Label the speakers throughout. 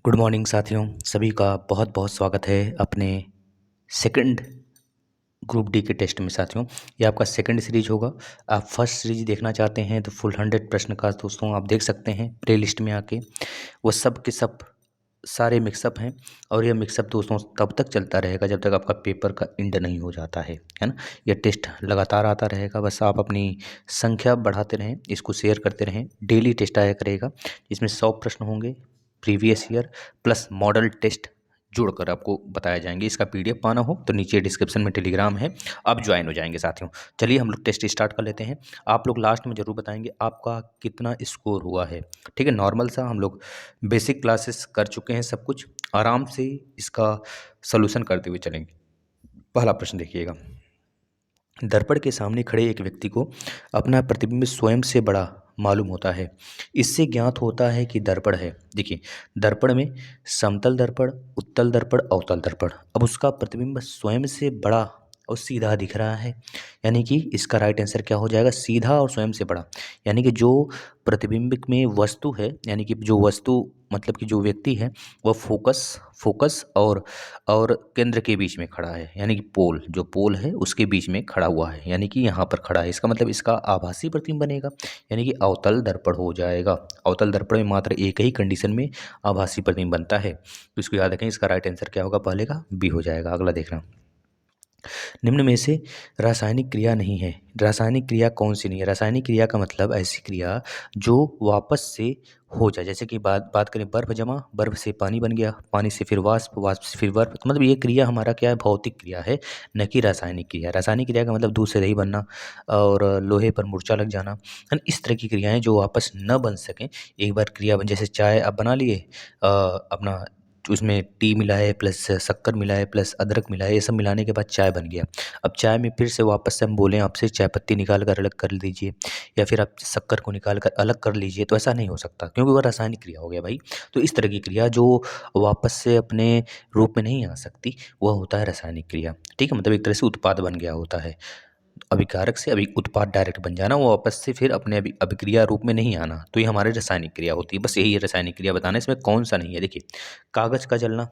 Speaker 1: Good morning साथियों, सभी का बहुत बहुत स्वागत है अपने सेकंड ग्रुप डी के टेस्ट में। साथियों, ये आपका सेकंड सीरीज होगा। आप फर्स्ट सीरीज देखना चाहते हैं तो फुल 100 प्रश्न का दोस्तों आप देख सकते हैं प्ले लिस्ट में आके। वो सब के सब सारे मिक्सअप हैं और ये मिक्सअप दोस्तों तब तक चलता रहेगा जब तक आपका पेपर का एंड नहीं हो जाता है ना। ये टेस्ट लगातार आता रहेगा, बस आप अपनी संख्या बढ़ाते रहें, इसको शेयर करते रहें। डेली टेस्ट आया करेगा, इसमें 100 प्रश्न होंगे previous year plus model test जोड़कर आपको बताया जाएंगे। इसका पीडीएफ पाना हो तो नीचे डिस्क्रिप्शन में टेलीग्राम है, आप ज्वाइन हो जाएंगे साथियों। चलिए हम लोग टेस्ट स्टार्ट कर लेते हैं। आप लोग लास्ट में ज़रूर बताएंगे आपका कितना स्कोर हुआ है। ठीक है, नॉर्मल सा हम लोग बेसिक क्लासेस कर चुके हैं, सब कुछ आराम से इसका सलूशन करते हुए चलेंगे। पहला प्रश्न देखिएगा। दर्पण के सामने खड़े एक व्यक्ति को अपना प्रतिबिंब स्वयं से बड़ा मालूम होता है। इससे ज्ञात होता है कि दर्पण है। देखिए, दर्पण में समतल दर्पण, उत्तल दर्पण, अवतल दर्पण। अब उसका प्रतिबिंब स्वयं से बड़ा और सीधा दिख रहा है, यानी कि इसका राइट आंसर क्या हो जाएगा? सीधा और स्वयं से बड़ा। यानी कि जो प्रतिबिंबिक में वस्तु है, यानी कि जो वस्तु मतलब कि जो व्यक्ति है वह फोकस फोकस और केंद्र के बीच में खड़ा है, यानी कि पोल, जो पोल है उसके बीच में खड़ा हुआ है, यानी कि यहाँ पर खड़ा है। इसका मतलब इसका आभासी प्रतिबिंब बनेगा, यानी कि अवतल दर्पण हो जाएगा। अवतल दर्पण में मात्र एक ही कंडीशन में आभासी प्रतिबिंब बनता है, तो इसको याद रखें। इसका राइट आंसर क्या होगा? पहले का बी हो जाएगा। अगला देखना, निम्न में से रासायनिक क्रिया नहीं है। रासायनिक क्रिया कौन सी नहीं है? रासायनिक क्रिया का मतलब ऐसी क्रिया जो वापस से हो जाए। जैसे कि बात बात करें, बर्फ जमा, बर्फ से पानी बन गया, पानी से फिर वाष्प, वाष्प से फिर बर्फ। तो मतलब ये क्रिया हमारा क्या है? भौतिक क्रिया है, न कि रासायनिक क्रिया। रासायनिक क्रिया का मतलब दूध से दही बनना और लोहे पर मूर्छा लग जाना, है ना? इस तरह की क्रियाएं जो वापस न बन सकें, एक बार क्रिया बन, जैसे चाय आप बना लिए, अपना उसमें टी मिलाए प्लस शक्कर मिलाए प्लस अदरक मिलाए, ये सब मिलाने के बाद चाय बन गया। अब चाय में फिर से वापस से हम बोलें आपसे चाय पत्ती निकाल कर अलग कर लीजिए, या फिर आप शक्कर को निकाल कर अलग कर लीजिए, तो ऐसा नहीं हो सकता, क्योंकि वह रासायनिक क्रिया हो गया भाई। तो इस तरह की क्रिया जो वापस से अपने रूप में नहीं आ सकती, वह होता है रासायनिक क्रिया। ठीक है, मतलब एक तरह से उत्पाद बन गया होता है। अभिकारक से अभी उत्पाद डायरेक्ट बन जाना, वो वापस से फिर अपने अभिक्रिया रूप में नहीं आना, तो ये हमारे रासायनिक क्रिया होती है। बस यही है रासायनिक क्रिया बताना, इसमें कौन सा नहीं है। देखिए, कागज का जलना,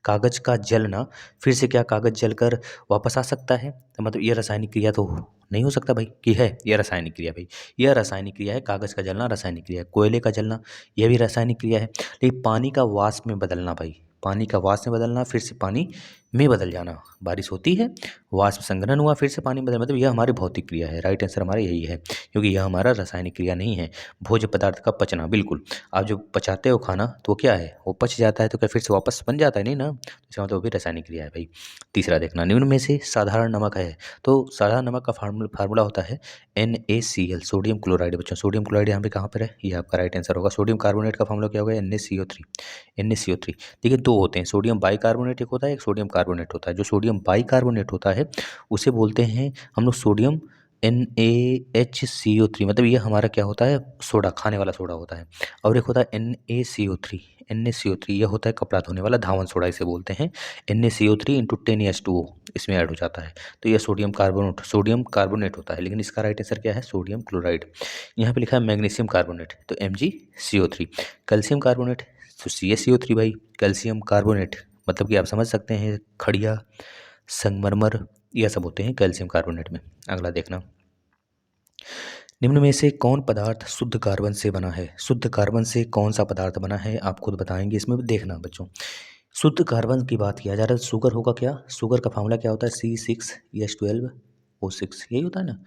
Speaker 1: कागज का जलना, फिर से क्या कागज जलकर वापस आ सकता है? तो मतलब ये रासायनिक क्रिया तो नहीं हो सकता भाई, कि है ये रासायनिक क्रिया भाई, यह रासायनिक क्रिया है। कागज का जलना रासायनिक क्रिया है। कोयले का जलना, यह भी रासायनिक क्रिया है। लेकिन पानी का वाष्प में बदलना भाई, पानी का वाष्प में बदलना, फिर से पानी में बदल जाना, बारिश होती है, वाष्प संघनन हुआ, फिर से पानी में बदल, मतलब यह हमारी भौतिक क्रिया है। राइट आंसर हमारा यही है, क्योंकि यह हमारा रासायनिक क्रिया नहीं है। भोज्य पदार्थ का पचना, बिल्कुल, आप जो पचाते हो खाना तो वो क्या है? वो पच जाता है, तो क्या फिर से वापस बन जाता है? नहीं ना, तो इसका मतलब वो भी रासायनिक क्रिया है भाई। तीसरा देखना, निम्न में से साधारण नमक है। तो साधारण नमक का फार्मूला होता है NaCl, सोडियम क्लोराइड। बच्चों, सोडियम क्लोराइड यहाँ पे कहाँ पर है? ये आपका राइट आंसर होगा। सोडियम कार्बोनेट का फार्मूला क्या होगा? NaCO3। NaCO3, देखिए दो होते हैं, सोडियम बाइकार्बोनेट एक होता है, एक सोडियम कार्बोनेट होता है। जो सोडियम बाइकार्बोनेट होता है उसे बोलते हैं हम लोग सोडियम NaHCO3, मतलब ये हमारा क्या होता है? सोडा, खाने वाला सोडा होता है। और एक होता है NaCO3। NaCO3 ये होता है कपड़ा धोने वाला धावन सोडा, इसे बोलते हैं। NaCO3 इंटू 10H2O इसमें ऐड हो जाता है, तो ये सोडियम कार्बोनेट होता है। लेकिन इसका राइट आंसर क्या है? Sodium chloride. यहाँ पे लिखा है मैग्नीशियम कार्बोनेट, तो MgCO3। कैल्शियम कार्बोनेट, तो CaCO3 भाई। कैल्शियम कार्बोनेट मतलब कि आप समझ सकते हैं खड़िया, संगमरमर, यह सब होते हैं कैल्शियम कार्बोनेट में। अगला देखना, निम्न में से कौन पदार्थ शुद्ध कार्बन से बना है? शुद्ध कार्बन से कौन सा पदार्थ बना है आप खुद बताएंगे, इसमें भी देखना बच्चों। शुद्ध कार्बन की बात किया जा रहा है, शुगर होगा क्या? शुगर का फार्मूला क्या होता है? C6H12O6, यही होता है ना,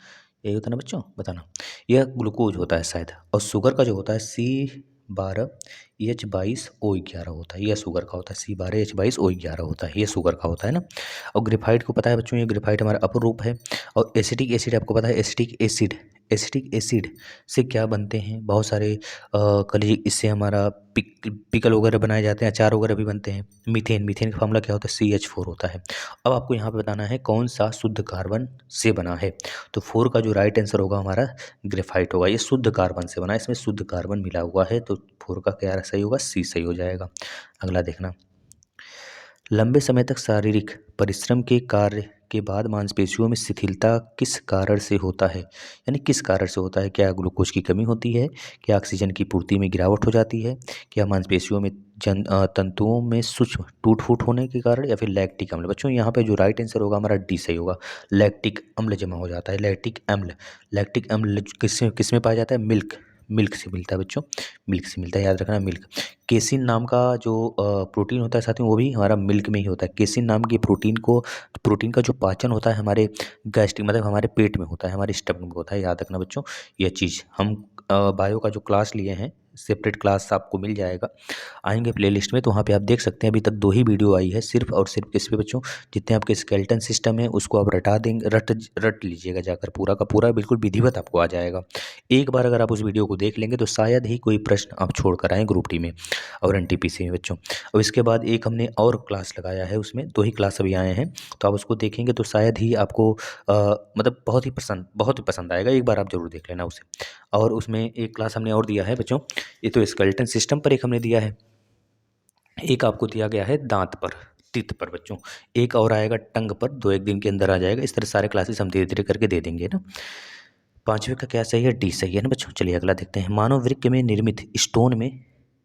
Speaker 1: यही होता है ना बच्चों, बताना। यह ग्लूकोज होता है शायद, और शुगर का जो होता है C12H22O11 होता है, यह शुगर का होता है। C12H22O11 होता है, ये शुगर का होता है ना। और ग्रेफाइट को पता है बच्चों, ये ग्रेफाइट हमारा अपरूप है। और एसिटिक एसिड आपको पता है, एसिटिक एसिड से क्या बनते हैं? बहुत सारे कलीजिए, इससे हमारा पिकल वगैरह बनाए जाते हैं, अचार वगैरह भी बनते हैं। मीथेन का फार्मूला क्या होता है? CH4 होता है। अब आपको यहाँ पे बताना है कौन सा शुद्ध कार्बन से बना है, तो 4 का जो राइट आंसर होगा हमारा ग्रेफाइट होगा। ये शुद्ध कार्बन से बना है, इसमें शुद्ध कार्बन मिला हुआ है, तो 4 का क्या सही होगा? C सही हो जाएगा। अगला देखना, लंबे समय तक शारीरिक परिश्रम के कार्य के बाद मांसपेशियों में शिथिलता किस कारण से होता है? यानी किस कारण से होता है? क्या ग्लूकोज की कमी होती है? क्या ऑक्सीजन की पूर्ति में गिरावट हो जाती है? क्या मांसपेशियों में तंतुओं में सूक्ष्म टूट फूट होने के कारण या फिर लैक्टिक अम्ल। बच्चों यहाँ पे जो राइट आंसर होगा हमारा डी सही होगा। लैक्टिक अम्ल जमा हो जाता है। लैक्टिक अम्ल किस में पाया जाता है? मिल्क से मिलता है बच्चों, मिल्क से मिलता है, याद रखना मिल्क। केसिन नाम का जो प्रोटीन होता है साथियों वो भी हमारा मिल्क में ही होता है। केसिन नाम की प्रोटीन का जो पाचन होता है हमारे गैस्ट्रिक मतलब हमारे पेट में होता है, हमारे स्टमक में होता है, याद रखना बच्चों यह चीज़। हम बायो का जो क्लास लिए हैं सेपरेट क्लास आपको मिल जाएगा, आएंगे प्लेलिस्ट में तो वहाँ पे आप देख सकते हैं। अभी तक 2 ही वीडियो आई है सिर्फ और सिर्फ किस पे बच्चों, जितने आपके स्केलेटन सिस्टम है उसको आप रट लीजिएगा जाकर, पूरा का पूरा बिल्कुल विधिवत आपको आ जाएगा। एक बार अगर आप उस वीडियो को देख लेंगे तो शायद ही कोई प्रश्न आप छोड़ कर आएँ ग्रुप डी में और एनटीपीसी में बच्चों। और इसके बाद एक हमने और क्लास लगाया है, उसमें 2 ही क्लास अभी आए हैं, तो आप उसको देखेंगे तो शायद ही आपको मतलब बहुत ही पसंद आएगा। एक बार आप ज़रूर देख लेना उसे। और उसमें एक क्लास हमने और दिया है बच्चों, ये तो स्केलेटन सिस्टम पर एक हमने दिया है, एक आपको दिया गया है दांत पर, टीथ पर बच्चों, एक और आएगा टंग पर, 2-1 दिन के अंदर आ जाएगा। इस तरह सारे क्लासेस हम धीरे धीरे करके दे देंगे ना। 5वें का क्या सही है? डी सही है ना बच्चों। चलिए अगला देखते हैं। मानव वृक्क में निर्मित स्टोन में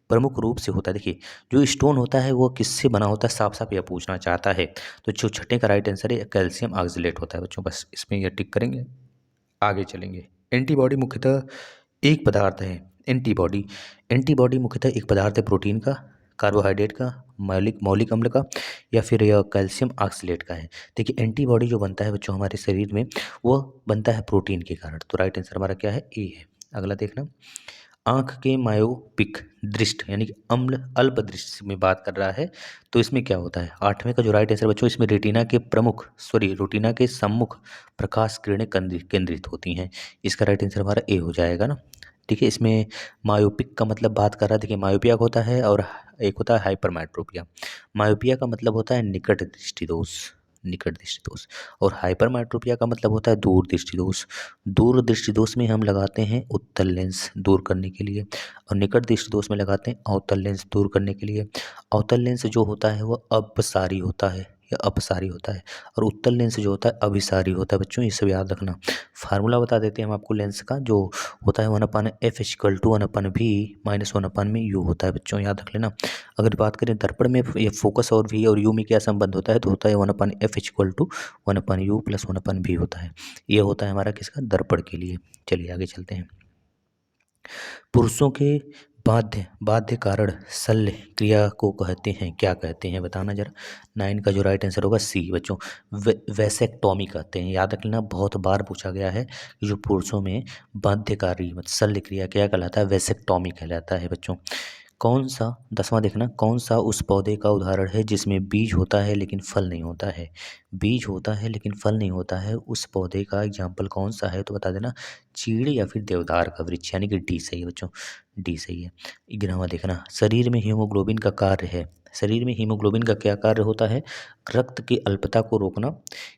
Speaker 1: प्रमुख रूप से होता है, देखिए जो स्टोन होता है वो किससे बना होता है, साफ साफ यह पूछना चाहता है। तो जो छठे का राइट आंसर है कैल्शियम ऑक्सलेट होता है बच्चों, बस इसमें यह टिक करेंगे, आगे चलेंगे। एंटीबॉडी मुख्यतः एक पदार्थ है। एंटीबॉडी मुख्यतः एक पदार्थ है प्रोटीन का, कार्बोहाइड्रेट का, मौलिक अम्ल का या फिर यह कैल्शियम ऑक्सलेट का है। देखिए एंटीबॉडी जो बनता है बच्चों हमारे शरीर में वो बनता है प्रोटीन के कारण। तो राइट आंसर हमारा क्या है? ए है। अगला देखना, आँख के मायोपिक दृष्टि यानी कि अल्प दृष्टि में बात कर रहा है, तो इसमें क्या होता है? 8वें का जो राइट आंसर बच्चों, इसमें रेटिना के सम्मुख प्रकाश किरणें केंद्रित होती हैं। इसका राइट आंसर हमारा ए हो जाएगा ना। ठीक है, इसमें मायोपिक का मतलब बात कर रहा है, देखिए मायोपिया होता है और एक होता है हाइपरमेट्रोपिया। मायोपिया का मतलब होता है निकट दृष्टि दोष और हाइपरमेट्रोपिया का मतलब होता है दूर दृष्टि दोष। दूर दृष्टि दोष में हम लगाते हैं उत्तल लेंस दूर करने के लिए और निकट दृष्टि दोष में लगाते हैं अवतल लेंस दूर करने के लिए। अवतल लेंस जो होता है वो अपसारी होता है या अपसारी होता है और उत्तल लेंस जो होता है अभिसारी होता है बच्चों, ये सब याद रखना। फार्मूला बता देते हैं हम आपको लेंस का, जो होता है 1/f = 1/v - 1/u होता है बच्चों, याद रख लेना। अगर बात करें दर्पण में ये फोकस और v और u में क्या संबंध होता है, तो होता है 1/f = 1/u + 1/v होता है। ये होता है हमारा किसका? दर्पण के लिए। चलिए आगे चलते हैं। पुरुषों के बाध्य कारण शल्य क्रिया को कहते हैं, क्या कहते हैं बताना जरा। 9 का जो राइट आंसर होगा सी बच्चों, वैसेक्टोमी कहते हैं। याद रखना, बहुत बार पूछा गया है कि जो पुरुषों में बाध्यकारी मतलब शल्य क्रिया क्या कहलाता है? वैसेक्टोमी कहलाता है बच्चों। कौन सा 10वां देखना, कौन सा उस पौधे का उदाहरण है जिसमें बीज होता है लेकिन फल नहीं होता है? बीज होता है लेकिन फल नहीं होता है, उस पौधे का एग्जाम्पल कौन सा है? तो बता देना, चीड़ या फिर देवदार का वृक्ष, यानी कि डी सही है बच्चों, डी सही है। 11वां देखना, शरीर में हीमोग्लोबिन का कार्य है। शरीर में हीमोग्लोबिन का क्या कार्य होता है? रक्त की अल्पता को रोकना,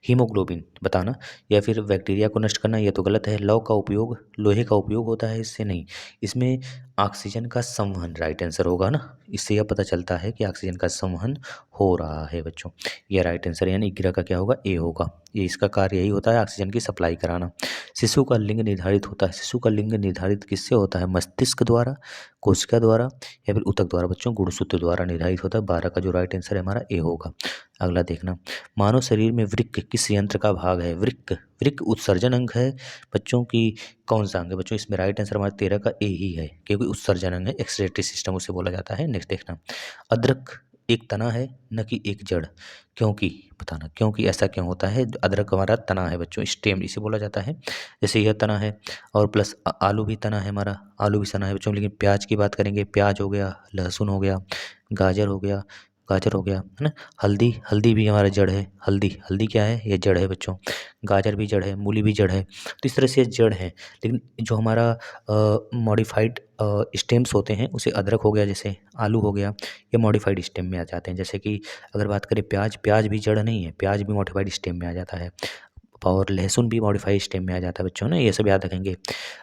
Speaker 1: हीमोग्लोबिन बताना, या फिर बैक्टीरिया को नष्ट करना। ये तो गलत है। लोहे का उपयोग होता है, इससे नहीं। इसमें ऑक्सीजन का संवहन राइट आंसर होगा ना, इससे यह पता चलता है कि ऑक्सीजन का संवहन हो रहा है बच्चों, यह राइट आंसर यानी 11 का क्या होगा? ए होगा। ये इसका कार्य यही होता है ऑक्सीजन की सप्लाई कराना। शिशु का लिंग निर्धारित होता है। शिशु का लिंग निर्धारित किससे होता है? मस्तिष्क द्वारा, कोशिका द्वारा या फिर ऊतक द्वारा बच्चों, गुणसूत्र द्वारा निर्धारित होता है। 12 का जो राइट आंसर है हमारा ए होगा। अगला देखना, मानव शरीर में वृक्क किस यंत्र का भाग है? वृक्क उत्सर्जन अंग है बच्चों की, कौन सा अंग है बच्चों? इसमें राइट आंसर हमारा 13 का ए ही है, क्योंकि उत्सर्जन अंग है, एक्सक्रीटरी सिस्टम उसे बोला जाता है। नेक्स्ट देखना, अदरक एक तना है न कि एक जड़, क्योंकि बताना, क्योंकि ऐसा क्यों होता है? अदरक हमारा तना है बच्चों, स्टेम इसे बोला जाता है। जैसे यह तना है और प्लस आलू भी तना है हमारा, आलू भी तना है बच्चों। लेकिन प्याज की बात करेंगे, प्याज हो गया, लहसुन हो गया, गाजर हो गया, है ना। हल्दी भी हमारा जड़ है। हल्दी क्या है? ये जड़ है बच्चों। गाजर भी जड़ है, मूली भी जड़ है। तो इस तरह से जड़ है। लेकिन जो हमारा मॉडिफाइड स्टेम्स होते हैं, उसे अदरक हो गया, जैसे आलू हो गया, ये मॉडिफाइड स्टेम में आ जाते हैं। जैसे कि अगर बात करें प्याज भी जड़ नहीं है, प्याज भी मॉडिफाइड स्टेम में आ जाता है। और लहसुन भी मॉडिफाइड स्टेम में आ जाता है बच्चों ना, ये सब याद रखेंगे।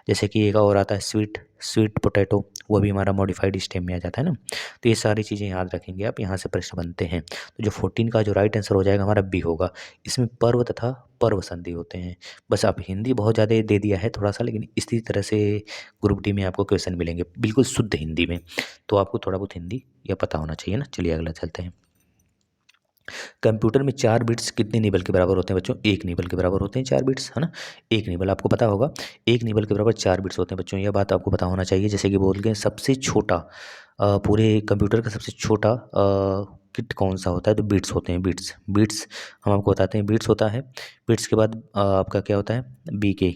Speaker 1: जैसे कि एक और आता है स्वीट पोटैटो, वो भी हमारा मॉडिफाइड स्टेम में आ जाता है ना। तो ये सारी चीज़ें याद रखेंगे आप, यहाँ से प्रश्न बनते हैं। तो जो 14 का जो राइट आंसर हो जाएगा हमारा बी होगा। इसमें पर्व तथा पर्व संधि होते हैं। बस आप हिंदी बहुत ज़्यादा दे दिया है थोड़ा सा, लेकिन इसी तरह से ग्रुप डी में आपको क्वेश्चन मिलेंगे बिल्कुल शुद्ध हिंदी में, तो आपको थोड़ा बहुत हिंदी या पता होना चाहिए ना। चलिए अगला चलते हैं। कंप्यूटर में 4 बिट्स कितने निबल के बराबर होते हैं बच्चों? 1 निबल के बराबर होते हैं 4 बिट्स, है ना। 1 निबल आपको पता होगा, 1 निबल के बराबर 4 बिट्स होते हैं बच्चों, यह बात आपको पता होना चाहिए। जैसे कि बोल गए सबसे छोटा पूरे कंप्यूटर का सबसे छोटा किट कौन सा होता है? तो बिट्स होते हैं, बिट्स बिट्स हम आपको बताते हैं। बिट्स होता है, बिट्स के बाद आपका क्या होता है? बी के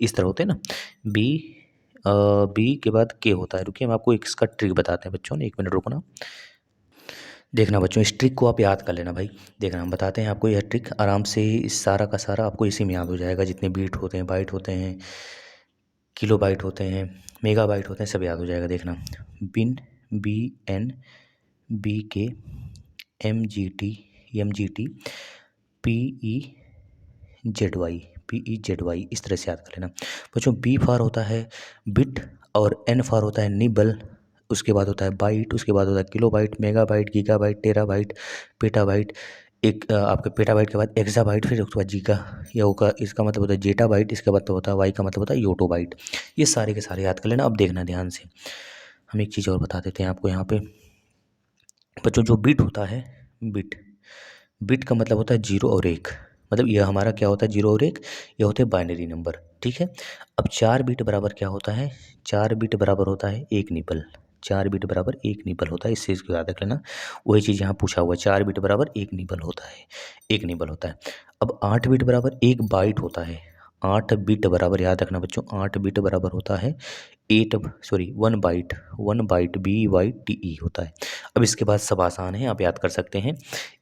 Speaker 1: इस तरह होते हैं ना, बी बी के बाद के होता है। रुकिए हम आपको एक इसका ट्रिक बताते हैं बच्चों ने, 1 मिनट रुकना। देखना बच्चों, इस ट्रिक को आप याद कर लेना भाई। देखना हम बताते हैं आपको, यह ट्रिक आराम से इस सारा का सारा आपको इसी में याद हो जाएगा। जितने बीट होते हैं, बाइट होते हैं, किलो बाइट होते हैं, मेगा बाइट होते हैं, सब याद हो जाएगा। देखना, बिन BN BK MGT PEZY इस तरह से याद कर लेना बच्चों। बी फॉर होता है बिट और एन फॉर होता है निबल, उसके बाद होता है बाइट, उसके बाद होता है kilobyte, megabyte, gigabyte, terabyte, petabyte. एक आपके पेटा बाइट के बाद एक्सा बाइट, फिर उसके बाद जीगा या होगा, इसका मतलब होता है जेटा बाइट, इसका मतलब होता है वाई का मतलब होता है योटो बाइट। ये सारे के सारे याद कर लेना। अब देखना ध्यान से, हम एक चीज़ और बता देते हैं आपको यहाँ पे बच्चों। जो बिट होता है, बिट बिट का मतलब होता है 0 और 1, मतलब यह हमारा क्या होता है 0 और 1, ये होते हैं बाइनरी नंबर, ठीक है। अब 4 बिट बराबर क्या होता है? 4 बिट बराबर होता है 1 निबल। 4 बिट बराबर 1 निबल होता है, इस चीज़ को याद रख लेना। वही चीज़ यहाँ पूछा हुआ है, 4 बिट बराबर 1 निबल होता है, 1 निबल होता है। अब 8 बिट बराबर 1 बाइट होता है। 8 बिट बराबर याद रखना बच्चों, 8 बिट बराबर होता है 1 बाइट, 1 बाइट BYTE होता है। अब इसके बाद सब आसान है, आप याद कर सकते हैं।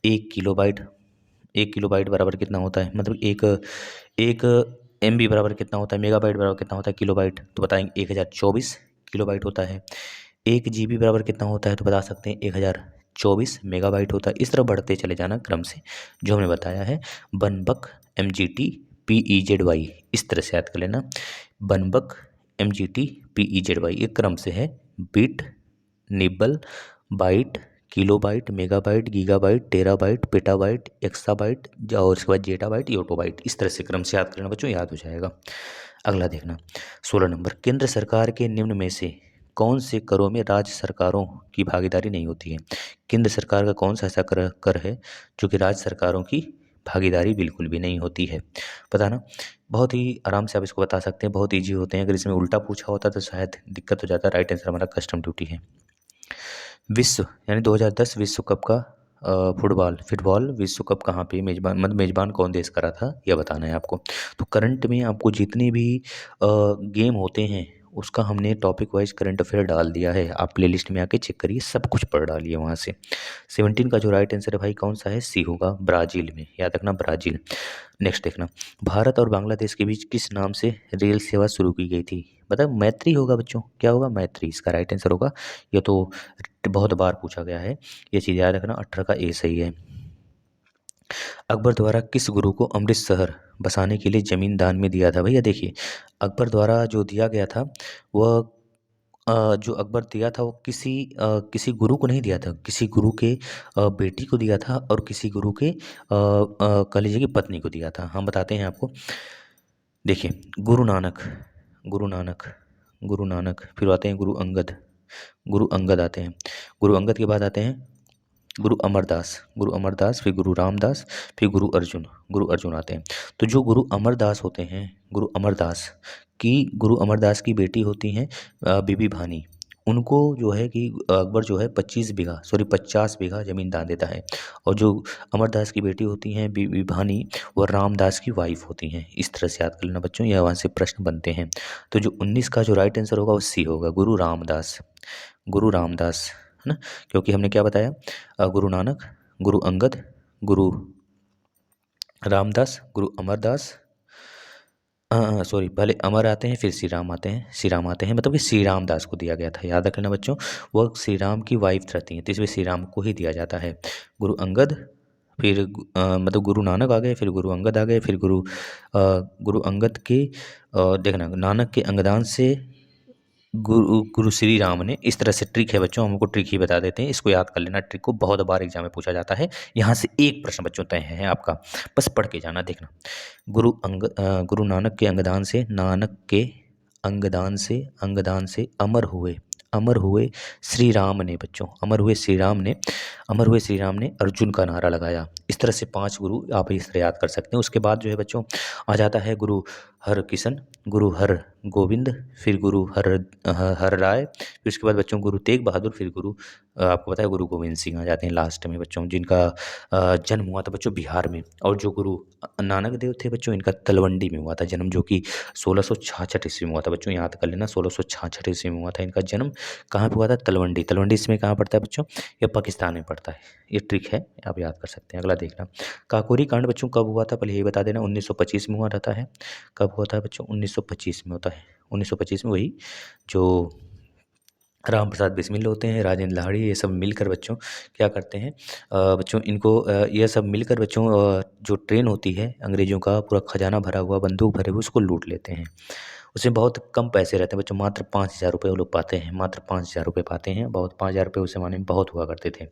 Speaker 1: 1 किलो बाइट, 1 किलो बाइट बराबर कितना होता है? मतलब एक एक MB बराबर कितना होता है? मेगाबाइट बराबर कितना होता है? किलो बाइट, तो बताएंगे 1024 किलो बाइट होता है। 1 GB बराबर कितना होता है? तो बता सकते हैं 1024 मेगाबाइट होता है। इस तरह बढ़ते चले जाना क्रम से, जो हमने बताया है। बनबक MGT PEZY, इस तरह से याद कर लेना। बनबक MGT PEZY एक क्रम से है। Bit, nibble, byte, kilobyte, megabyte, gigabyte, terabyte, petabyte, exabyte और इसके बाद जेटाबाइट, योटोबाइट, इस तरह से क्रम से याद करना बच्चों, याद हो जाएगा। अगला देखना 16 नंबर। केंद्र सरकार के निम्न में से कौन से करों में राज्य सरकारों की भागीदारी नहीं होती है? केंद्र सरकार का कौन सा ऐसा कर है जो कि राज्य सरकारों की भागीदारी बिल्कुल भी नहीं होती है? पता ना, बहुत ही आराम से आप इसको बता सकते हैं, बहुत ईजी होते हैं। अगर इसमें उल्टा पूछा होता तो शायद दिक्कत हो जाता। राइट आंसर हमारा कस्टम ड्यूटी है। विश्व यानी 2010 विश्व कप का फुटबॉल विश्व कप कहाँ पे मेजबान कौन देश करा था, यह बताना है आपको। तो करंट में आपको जितने भी गेम होते हैं उसका हमने टॉपिक वाइज करंट अफेयर डाल दिया है। आप प्लेलिस्ट में आके चेक करिए, सब कुछ पढ़ डालिए वहाँ से। 17 का जो राइट आंसर है भाई कौन सा है? सी होगा, ब्राज़ील में, याद रखना ब्राज़ील। नेक्स्ट देखना, भारत और बांग्लादेश के बीच किस नाम से रेल सेवा शुरू की गई थी? बता, मैत्री होगा बच्चों, क्या होगा? मैत्री इसका राइट आंसर होगा। ये तो बहुत बार पूछा गया है, ये चीज़ याद रखना। 18 का ए सही है। अकबर द्वारा किस गुरु को अमृतसर बसाने के लिए जमीन दान में दिया था? भैया देखिए, अकबर द्वारा जो दिया गया था वह जो अकबर दिया था वो किसी गुरु को नहीं दिया था, किसी गुरु के बेटी को दिया था और किसी गुरु के कह लीजिए कि पत्नी को दिया था। हम बताते हैं आपको। देखिए, गुरु नानक, गुरु नानक, गुरु नानक, फिर आते हैं गुरु अंगद, गुरु अंगद आते हैं। गुरु अंगद के बाद आते हैं गुरु अमरदास, गुरु अमरदास, फिर गुरु रामदास, फिर गुरु अर्जुन आते हैं। तो जो गुरु अमरदास होते हैं, गुरु अमरदास की बेटी होती हैं बीबी भानी। उनको जो है कि अकबर जो है 50 बीघा ज़मीन दान देता है। और जो अमरदास की बेटी होती हैं बीबी भानी, वो रामदास की वाइफ होती हैं। इस तरह से याद कर लेना बच्चों, यह वहाँ से प्रश्न बनते हैं। तो जो 19 का जो राइट आंसर होगा वो सी होगा, गुरु रामदास, गुरु रामदास, है ना। क्योंकि हमने क्या बताया, गुरु नानक, गुरु अंगद, गुरु रामदास, गुरु अमरदास, सॉरी, पहले अमर आते हैं फिर श्री राम आते हैं, मतलब कि श्री रामदास को दिया गया था। याद रखना बच्चों, वह श्री राम की वाइफ रहती हैं, तो इसमें श्री राम को ही दिया जाता है। गुरु अंगद, फिर मतलब गुरु नानक आ गए, फिर गुरु अंगद आ गए, फिर गुरु अंगद के देखना नानक के अंगदान से गुरु श्री राम ने, इस तरह से ट्रिक है बच्चों, हमको ट्रिक ही बता देते हैं, इसको याद कर लेना, ट्रिक को बहुत बार एग्जाम में पूछा जाता है। यहाँ से एक प्रश्न बच्चों तय है आपका, बस पढ़ के जाना। देखना गुरु नानक के अंगदान से, नानक के अंगदान से अमर हुए श्री राम ने बच्चों, अमर हुए श्री राम ने अर्जुन का नारा लगाया। इस तरह से 5 गुरु आप इस तरह याद कर सकते हैं। उसके बाद जो है बच्चों आ जाता है गुरु हर किशन, गुरु हर गोविंद, फिर गुरु हर राय, फिर उसके बाद बच्चों गुरु तेग बहादुर, फिर आपको पता है गुरु गोविंद सिंह आ जाते हैं लास्ट में बच्चों, जिनका जन्म हुआ था बच्चों बिहार में। और जो गुरु नानक देव थे बच्चों, इनका तलवंडी में हुआ था जन्म, जो कि 1666 ईस्वी में हुआ था बच्चों, याद कर लेना 1666 ईस्वी में हुआ था इनका जन्म। कहाँ पे हुआ था? तलवंडी। तलवंडी इसमें कहाँ पड़ता है बच्चों? ये पाकिस्तान में पड़ता है। ये ट्रिक है, आप याद कर सकते हैं। अगला देखना, काकोरी कांड बच्चों कब हुआ था? पहले ये बता देना। 1925 में हुआ रहता है। कब हुआ था बच्चों? 1925 में होता है। 1925 में वही जो राम प्रसाद बिस्मिल होते हैं, राजेंद्र लाहिड़ी, ये सब मिलकर बच्चों क्या करते हैं बच्चों इनको ये सब मिलकर बच्चों जो ट्रेन होती है अंग्रेज़ों का पूरा खजाना भरा हुआ, बंदूक भरे हुए, उसको लूट लेते हैं। उसमें बहुत कम पैसे रहते हैं बच्चों, मात्र 5,000 रुपये वो लोग पाते हैं, मात्र 5,000 रुपये पाते हैं। बहुत 5,000 रुपये उस ज़माने में बहुत हुआ करते थे, है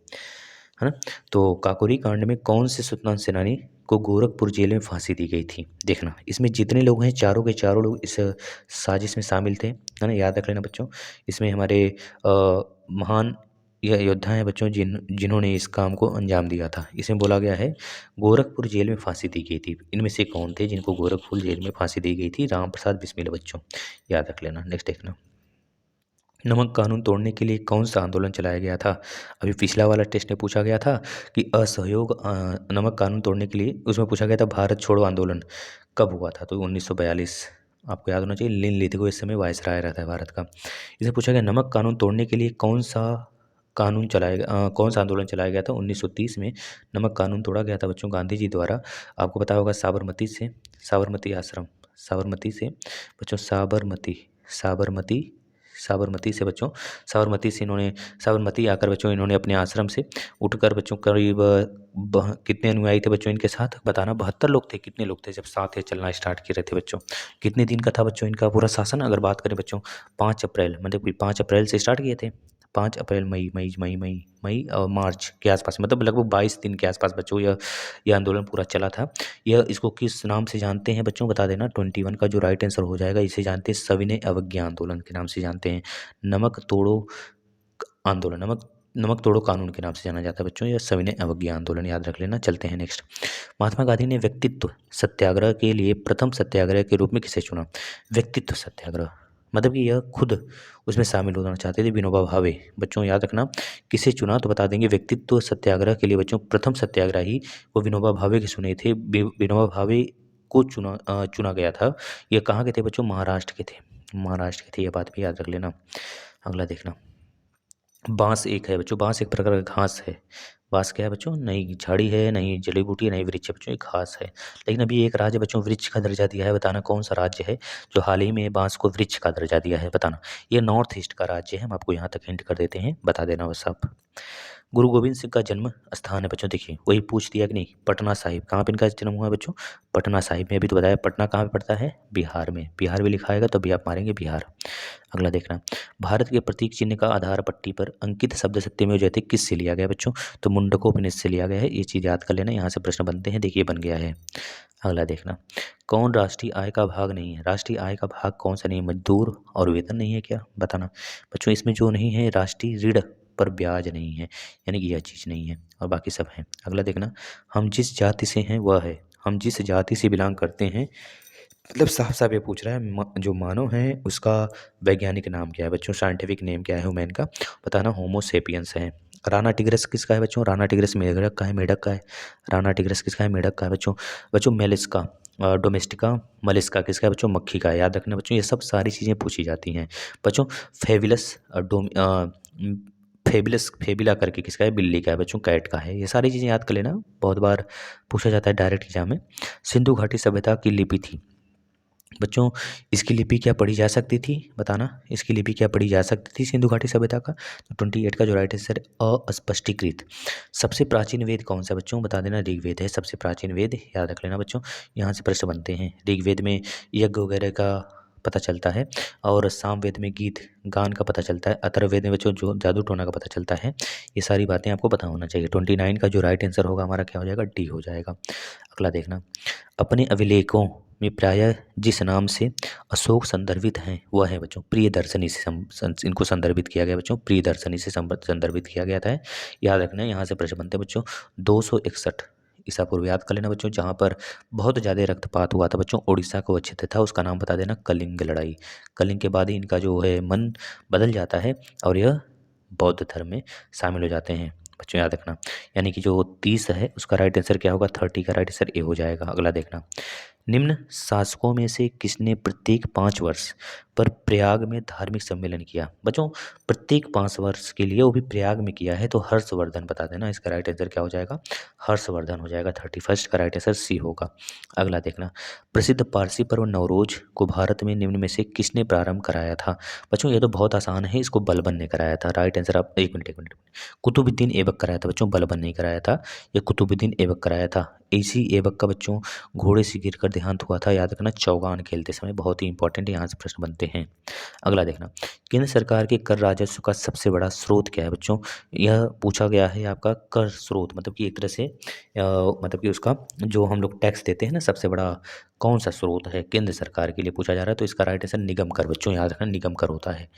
Speaker 1: ना। तो काकोरी कांड में कौन से स्वतंत्र सेनानी को गोरखपुर जेल में फांसी दी गई थी? देखना, इसमें जितने लोग हैं चारों के चारों लोग इस साजिश में शामिल थे, है ना, याद रख लेना बच्चों। इसमें हमारे महान यह योद्धा हैं बच्चों जिन्होंने इस काम को अंजाम दिया था। इसमें बोला गया है गोरखपुर जेल में फांसी दी गई थी। इनमें से कौन थे जिनको गोरखपुर जेल में फांसी दी गई थी? राम प्रसाद बिस्मिल बच्चों, याद रख लेना। नेक्स्ट देखना, नमक कानून तोड़ने के लिए कौन सा आंदोलन चलाया गया था? अभी पिछला वाला टेस्ट में पूछा गया था कि असहयोग नमक कानून तोड़ने के लिए, उसमें पूछा गया था भारत छोड़ो आंदोलन कब हुआ था? तो 1942, आपको याद होना चाहिए। लिन लिथगो इस समय वायसराय रहता है भारत का। इसे पूछा गया नमक कानून तोड़ने के लिए कौन सा कौन सा आंदोलन चलाया गया था? 1930 में नमक कानून तोड़ा गया था बच्चों गांधी जी द्वारा। आपको पता होगा साबरमती आश्रम, साबरमती से बच्चों, साबरमती से बच्चों, साबरमती आकर बच्चों इन्होंने अपने आश्रम से उठकर बच्चों करीब कितने अनुयायी थे बच्चों इनके साथ? बताना। 72 लोग थे। कितने लोग थे जब साथ ये चलना स्टार्ट किए रहे थे बच्चों? कितने दिन का था बच्चों इनका पूरा शासन? अगर बात करें बच्चों 5 अप्रैल, मतलब कि 5 अप्रैल से स्टार्ट किए थे। 5 अप्रैल, मई और मार्च के आसपास, मतलब लगभग 22 दिन के आसपास बच्चों यह आंदोलन पूरा चला था। यह इसको किस नाम से जानते हैं बच्चों? बता देना। 21 का जो राइट आंसर हो जाएगा, इसे जानते हैं सविनय अवज्ञा आंदोलन के नाम से जानते हैं। नमक तोड़ो आंदोलन, नमक तोड़ो कानून के नाम से जाना जाता है बच्चों, यह सविनय अवज्ञा आंदोलन, याद रख लेना। चलते हैं नेक्स्ट। महात्मा गांधी ने व्यक्तित्व सत्याग्रह के लिए प्रथम सत्याग्रह के रूप में किसे चुना? व्यक्तित्व सत्याग्रह मतलब कि यह खुद उसमें शामिल होना चाहते थे, विनोबा भावे। बच्चों याद रखना, किसे चुना? तो बता देंगे व्यक्तित्व सत्याग्रह के लिए बच्चों प्रथम सत्याग्रही वो विनोबा भावे के चुने थे। विनोबा भावे को चुना गया था। ये कहाँ के थे बच्चों? महाराष्ट्र के थे, महाराष्ट्र के थे, ये बात भी याद रख लेना। अगला देखना, बांस एक है बच्चों, बांस एक प्रकार का घास है। बांस क्या है बच्चों? नहीं झाड़ी है, नहीं जड़ी बूटी है, नहीं वृक्ष है बच्चों, एक घास है। लेकिन अभी एक राज्य बच्चों वृक्ष का दर्जा दिया है, बताना कौन सा राज्य है जो हाल ही में बांस को वृक्ष का दर्जा दिया है? बताना। ये नॉर्थ ईस्ट का राज्य है, हम आपको यहाँ तक हिंट कर देते हैं, बता देना बस आप। गुरु गोविंद सिंह का जन्म स्थान है बच्चों, देखिए वही पूछ दिया कि नहीं, पटना साहिब। कहाँ पे इनका जन्म हुआ है बच्चों? पटना साहिब में। अभी तो बताया पटना कहाँ पे पड़ता है? बिहार में। बिहार भी लिखा आएगा तो भी आप मारेंगे बिहार। अगला देखना, भारत के प्रतीक चिन्ह का आधार पट्टी पर अंकित शब्द सत्यमेव जयते किससे लिया गया बच्चों? तो मुंडकोपनिषद से लिया गया है। ये चीज़ याद कर लेना, यहाँ से प्रश्न बनते हैं। देखिए बन गया है। अगला देखना, कौन राष्ट्रीय आय का भाग नहीं है? राष्ट्रीय आय का भाग कौन सा नहीं है? मजदूर और वेतन नहीं है क्या? बताना बच्चों। इसमें जो नहीं है, राष्ट्रीय ऋण पर ब्याज नहीं है, यानी कि यह चीज़ नहीं है, और बाकी सब है। अगला देखना, हम जिस जाति से हैं वह है, हम जिस जाति से बिलोंग करते हैं, मतलब साफ साफ ये पूछ रहा है जो मानव है उसका वैज्ञानिक नाम क्या है बच्चों? साइंटिफिक नेम क्या है ह्यूमन का? बताना। होमो सेपियंस है। राना टिग्रिस किसका है बच्चों? राना टिग्रिस मेढक का है, मेढक का है। राना टिग्रिस किसका है? मेढक का है बच्चों। बच्चों मेलिस्का डोमेस्टिका मलिस्का किसका है बच्चों? मक्खी का है। याद रखना बच्चों, ये सब सारी चीज़ें पूछी जाती हैं बच्चों। फेबिलस फेबिला करके किसका है? बिल्ली का है बच्चों, कैट का है। ये सारी चीज़ें याद कर लेना, बहुत बार पूछा जाता है डायरेक्ट एग्जाम में। सिंधु घाटी सभ्यता की लिपि थी, बच्चों इसकी लिपि क्या पढ़ी जा सकती थी, बताना इसकी लिपि क्या पढ़ी जा सकती थी सिंधु घाटी सभ्यता का। तो 28 का जो राइट आंसर अस्पष्टीकृत। सबसे प्राचीन वेद कौन सा बच्चों, बता देना ऋग्वेद है सबसे प्राचीन वेद, याद रख लेना बच्चों। यहाँ से प्रश्न बनते हैं। ऋग्वेद में यज्ञ वगैरह का पता चलता है, और सामवेद में गीत गान का पता चलता है, अथर्ववेद में बच्चों जो जादू टोना का पता चलता है। ये सारी बातें आपको पता होना चाहिए। 29 का जो राइट आंसर होगा हमारा क्या हो जाएगा, डी हो जाएगा। अगला देखना, अपने अभिलेखों में प्रायः जिस नाम से अशोक संदर्भित हैं वह है बच्चों प्रियदर्शनी से इनको संदर्भित किया गया बच्चों, प्रियदर्शनी से संदर्भित किया गया था। याद रखना है, यहाँ से प्रश्न बनते हैं बच्चों। 261 ईसा पूर्व, याद कर लेना बच्चों। जहाँ पर बहुत ज़्यादा रक्तपात हुआ था बच्चों, उड़ीसा को अच्छे था, उसका नाम बता देना कलिंग लड़ाई। कलिंग के बाद ही इनका जो है मन बदल जाता है और यह बौद्ध धर्म में शामिल हो जाते हैं बच्चों, याद रखना। यानी कि जो 30 है उसका राइट आंसर क्या होगा, 30 का राइट आंसर ए हो जाएगा। अगला देखना, निम्न शासकों में से किसने प्रत्येक 5 वर्ष पर प्रयाग में धार्मिक सम्मेलन किया। बच्चों प्रत्येक 5 वर्ष के लिए, वो भी प्रयाग में किया है, तो हर्षवर्धन बता देना, इसका राइट आंसर क्या हो जाएगा, हर्षवर्धन हो जाएगा। 31 का राइट आंसर सी होगा। अगला देखना, प्रसिद्ध पारसी पर्व नवरोज को भारत में निम्न में से किसने प्रारंभ कराया था। बच्चों ये तो बहुत आसान है, इसको बलबन ने कराया था। राइट आंसर आप एक मिनट कुतुबुद्दीन ऐबक कराया था बच्चों, बलबन नहीं कराया था, ये कुतुबुद्दीन ऐबक कराया था। इसी ऐबक का बच्चों घोड़े से गिरकर देहांत हुआ था, याद रखना, चौगान खेलते समय। बहुत ही इंपॉर्टेंट यहाँ से प्रश्न बनते हैं। अगला देखना, केंद्र सरकार के कर राजस्व का सबसे बड़ा स्रोत क्या है बच्चों। यह पूछा गया है आपका कर स्रोत, मतलब कि एक तरह से मतलब कि उसका जो हम लोग टैक्स देते हैं ना, सबसे बड़ा कौन सा स्रोत है केंद्र सरकार के लिए पूछा जा रहा है, तो इसका राइट आंसर निगम कर बच्चों, याद रखना, निगम कर होता है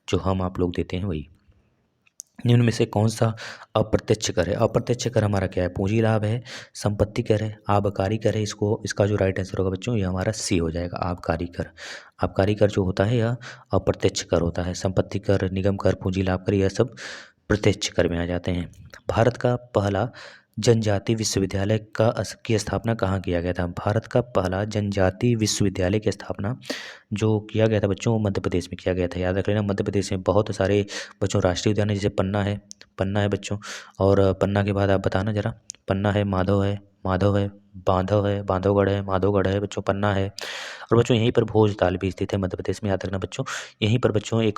Speaker 1: जो हम आप लोग देते हैं वही। निम्न में से कौन सा अप्रत्यक्ष कर है। अप्रत्यक्ष कर हमारा क्या है, पूंजी लाभ है, संपत्ति कर है, आबकारी कर है। इसका जो राइट आंसर होगा बच्चों, ये हमारा सी हो जाएगा, आबकारी कर। आबकारी कर जो होता है यह अप्रत्यक्ष कर होता है। संपत्ति कर, निगम कर, पूंजी लाभ कर, यह सब प्रत्यक्ष कर में आ जाते हैं। भारत का पहला जनजाति विश्वविद्यालय की स्थापना कहाँ किया गया था। भारत का पहला जनजाति विश्वविद्यालय की स्थापना जो किया गया था बच्चों, वो मध्य प्रदेश में किया गया था। याद रख लेना, मध्य प्रदेश में बहुत सारे बच्चों राष्ट्रीय उद्यान है, जैसे पन्ना है बच्चों, और पन्ना के बाद आप बताना जरा, पन्ना है, माधव है, बांधवगढ़ है, माधवगढ़ है बच्चों, पन्ना है। और बच्चों यहीं पर भोजताल भी स्थित है मध्य प्रदेश में, याद रखना बच्चों। यहीं पर बच्चों एक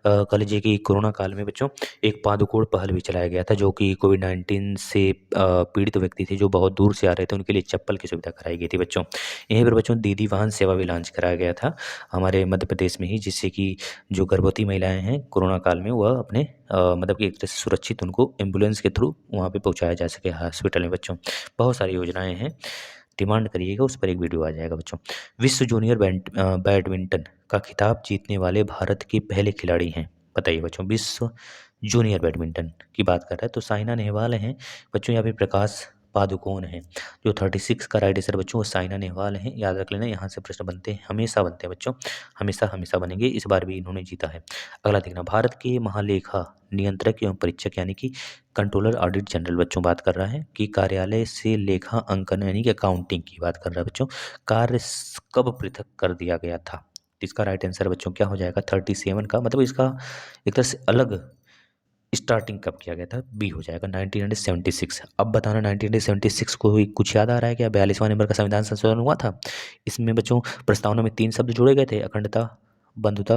Speaker 1: कह लीजिए कि कोरोना काल में बच्चों एक पादुकोण पहल भी चलाया गया था, जो कि कोविड-19 से पीड़ित व्यक्ति थे जो बहुत दूर से आ रहे थे, उनके लिए चप्पल की सुविधा कराई गई थी बच्चों। यहीं पर बच्चों दीदी वाहन सेवा भी लॉन्च कराया गया था हमारे मध्य प्रदेश में ही, जिससे कि जो गर्भवती महिलाएं हैं कोरोना काल में, वह अपने मतलब कि एक तरह से सुरक्षित उनको एम्बुलेंस के थ्रू वहाँ पे पहुँचाया जा सके हॉस्पिटल में बच्चों। बहुत सारी योजनाएं हैं, डिमांड करिएगा, उस पर एक वीडियो आ जाएगा बच्चों। विश्व जूनियर बैडमिंटन का खिताब जीतने वाले भारत के पहले खिलाड़ी हैं, बताइए बच्चों। विश्व जूनियर बैडमिंटन की बात कर रहा है तो साइना नेहवाल हैं बच्चों, यहाँ पे प्रकाश पादुकोण हैं। जो 36 का राइट आंसर बच्चों वो साइना नेहवाल हैं, याद रख लेना। यहाँ से प्रश्न बनते हैं, हमेशा बनते हैं बच्चों, हमेशा हमेशा बनेंगे, इस बार भी इन्होंने जीता है। अगला देखना, भारत के महालेखा नियंत्रक एवं परीक्षक यानी कि कंट्रोलर ऑडिट जनरल बच्चों बात कर रहा है कि कार्यालय से लेखा अंकन यानी कि अकाउंटिंग की बात कर रहा है बच्चों, कार्य कब पृथक कर दिया गया था। इसका राइट आंसर बच्चों क्या हो जाएगा, 37 का, मतलब इसका एक तरह से अलग स्टार्टिंग कब किया गया था, बी हो जाएगा 1976। अब बताना 1976 को कुछ याद आ रहा है क्या। 42वां नंबर का संविधान संशोधन हुआ था, इसमें बच्चों प्रस्तावना में 3 शब्द जोड़े गए थे, अखंडता, बंधुता,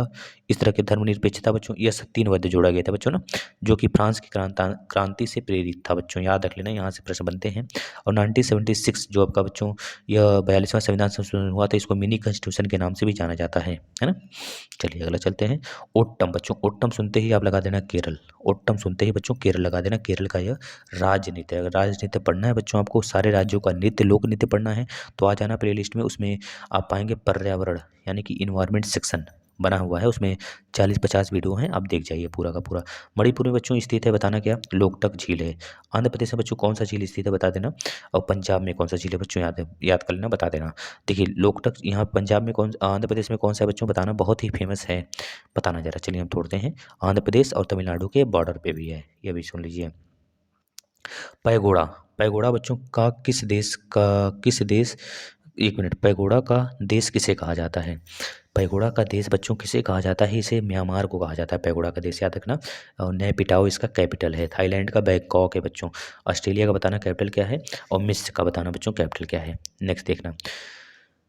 Speaker 1: इस तरह के धर्मनिरपेक्षता बच्चों, यह सब 3 शब्द जोड़ा गया था बच्चों ना, जो कि फ्रांस की क्रांति से प्रेरित था बच्चों, याद रख लेना। यहाँ से प्रश्न बनते हैं। और 1976 जो आपका बच्चों यह 42वां संविधान संशोधन हुआ था, इसको मिनी कॉन्स्टिट्यूशन के नाम से भी जाना जाता है ना। चलिए अगला चलते हैं। ओट्टम बच्चों, ओट्टम सुनते ही आप लगा देना केरल, ओट्टम सुनते ही बच्चों केरल लगा देना। केरल का यह राजनीति, अगर राजनीति पढ़ना है बच्चों, आपको सारे राज्यों का नृत्य, लोक नृत्य पढ़ना है तो आ जाना प्लेलिस्ट में, उसमें आप पाएंगे पर्यावरण यानी कि इन्वायरमेंट सेक्शन बना हुआ है, उसमें 40-50 वीडियो हैं, आप देख जाइए पूरा का पूरा। मणिपुर में बच्चों स्थित है, बताना क्या, लोकटक झील है। आंध्र प्रदेश में बच्चों कौन सा झील स्थित है बता देना, और पंजाब में कौन सा झील है बच्चों, याद कर लेना, बता देना। देखिए लोकटक यहाँ पंजाब में कौन, आंध्र प्रदेश में कौन सा है बच्चों, बताना, बहुत ही फेमस है, बताना जरा। चलिए हम तोड़ते हैं, आंध्र प्रदेश और तमिलनाडु के बॉर्डर पे भी है, ये भी सुन लीजिए। पैगोड़ा, पैगोड़ा बच्चों का किस देश, एक मिनट, पैगोड़ा का देश किसे कहा जाता है। पैगोड़ा का देश बच्चों किसे कहा जाता है, इसे म्यांमार को कहा जाता है पैगोड़ा का देश, याद रखना। और नेपिटाओ इसका कैपिटल है। थाईलैंड का बैंकॉक है बच्चों। ऑस्ट्रेलिया का बताना कैपिटल क्या है, और मिस्र का बताना बच्चों कैपिटल क्या है। नेक्स्ट देखना,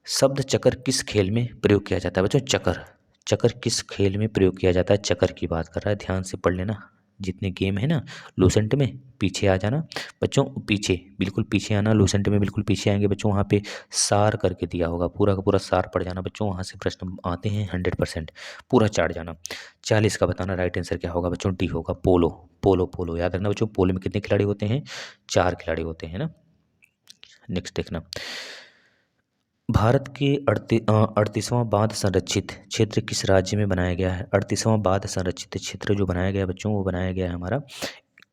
Speaker 1: शब्द चक्र किस खेल में प्रयोग किया जाता है बच्चों? चक्र, चक्र किस खेल में प्रयोग किया जाता है? चक्र की बात कर रहा है, ध्यान से पढ़ लेना। जितने गेम है ना लूसेंट में, पीछे आ जाना बच्चों, पीछे बिल्कुल पीछे आना, लूसेंट में बिल्कुल पीछे आएंगे बच्चों। वहाँ पे सार करके दिया होगा, पूरा का पूरा सार पढ़ जाना बच्चों, वहाँ से प्रश्न आते हैं 100%, पूरा चाट जाना। 40 का बताना राइट आंसर क्या होगा बच्चों? डी होगा, पोलो। पोलो पोलो याद रखना बच्चों, पोलो में कितने खिलाड़ी होते हैं? 4 खिलाड़ी होते हैं ना। नेक्स्ट देखना, भारत के 38वां बांध संरक्षित क्षेत्र किस राज्य में बनाया गया है? 38वां बांध संरक्षित क्षेत्र जो बनाया गया है बच्चों, वो बनाया गया है हमारा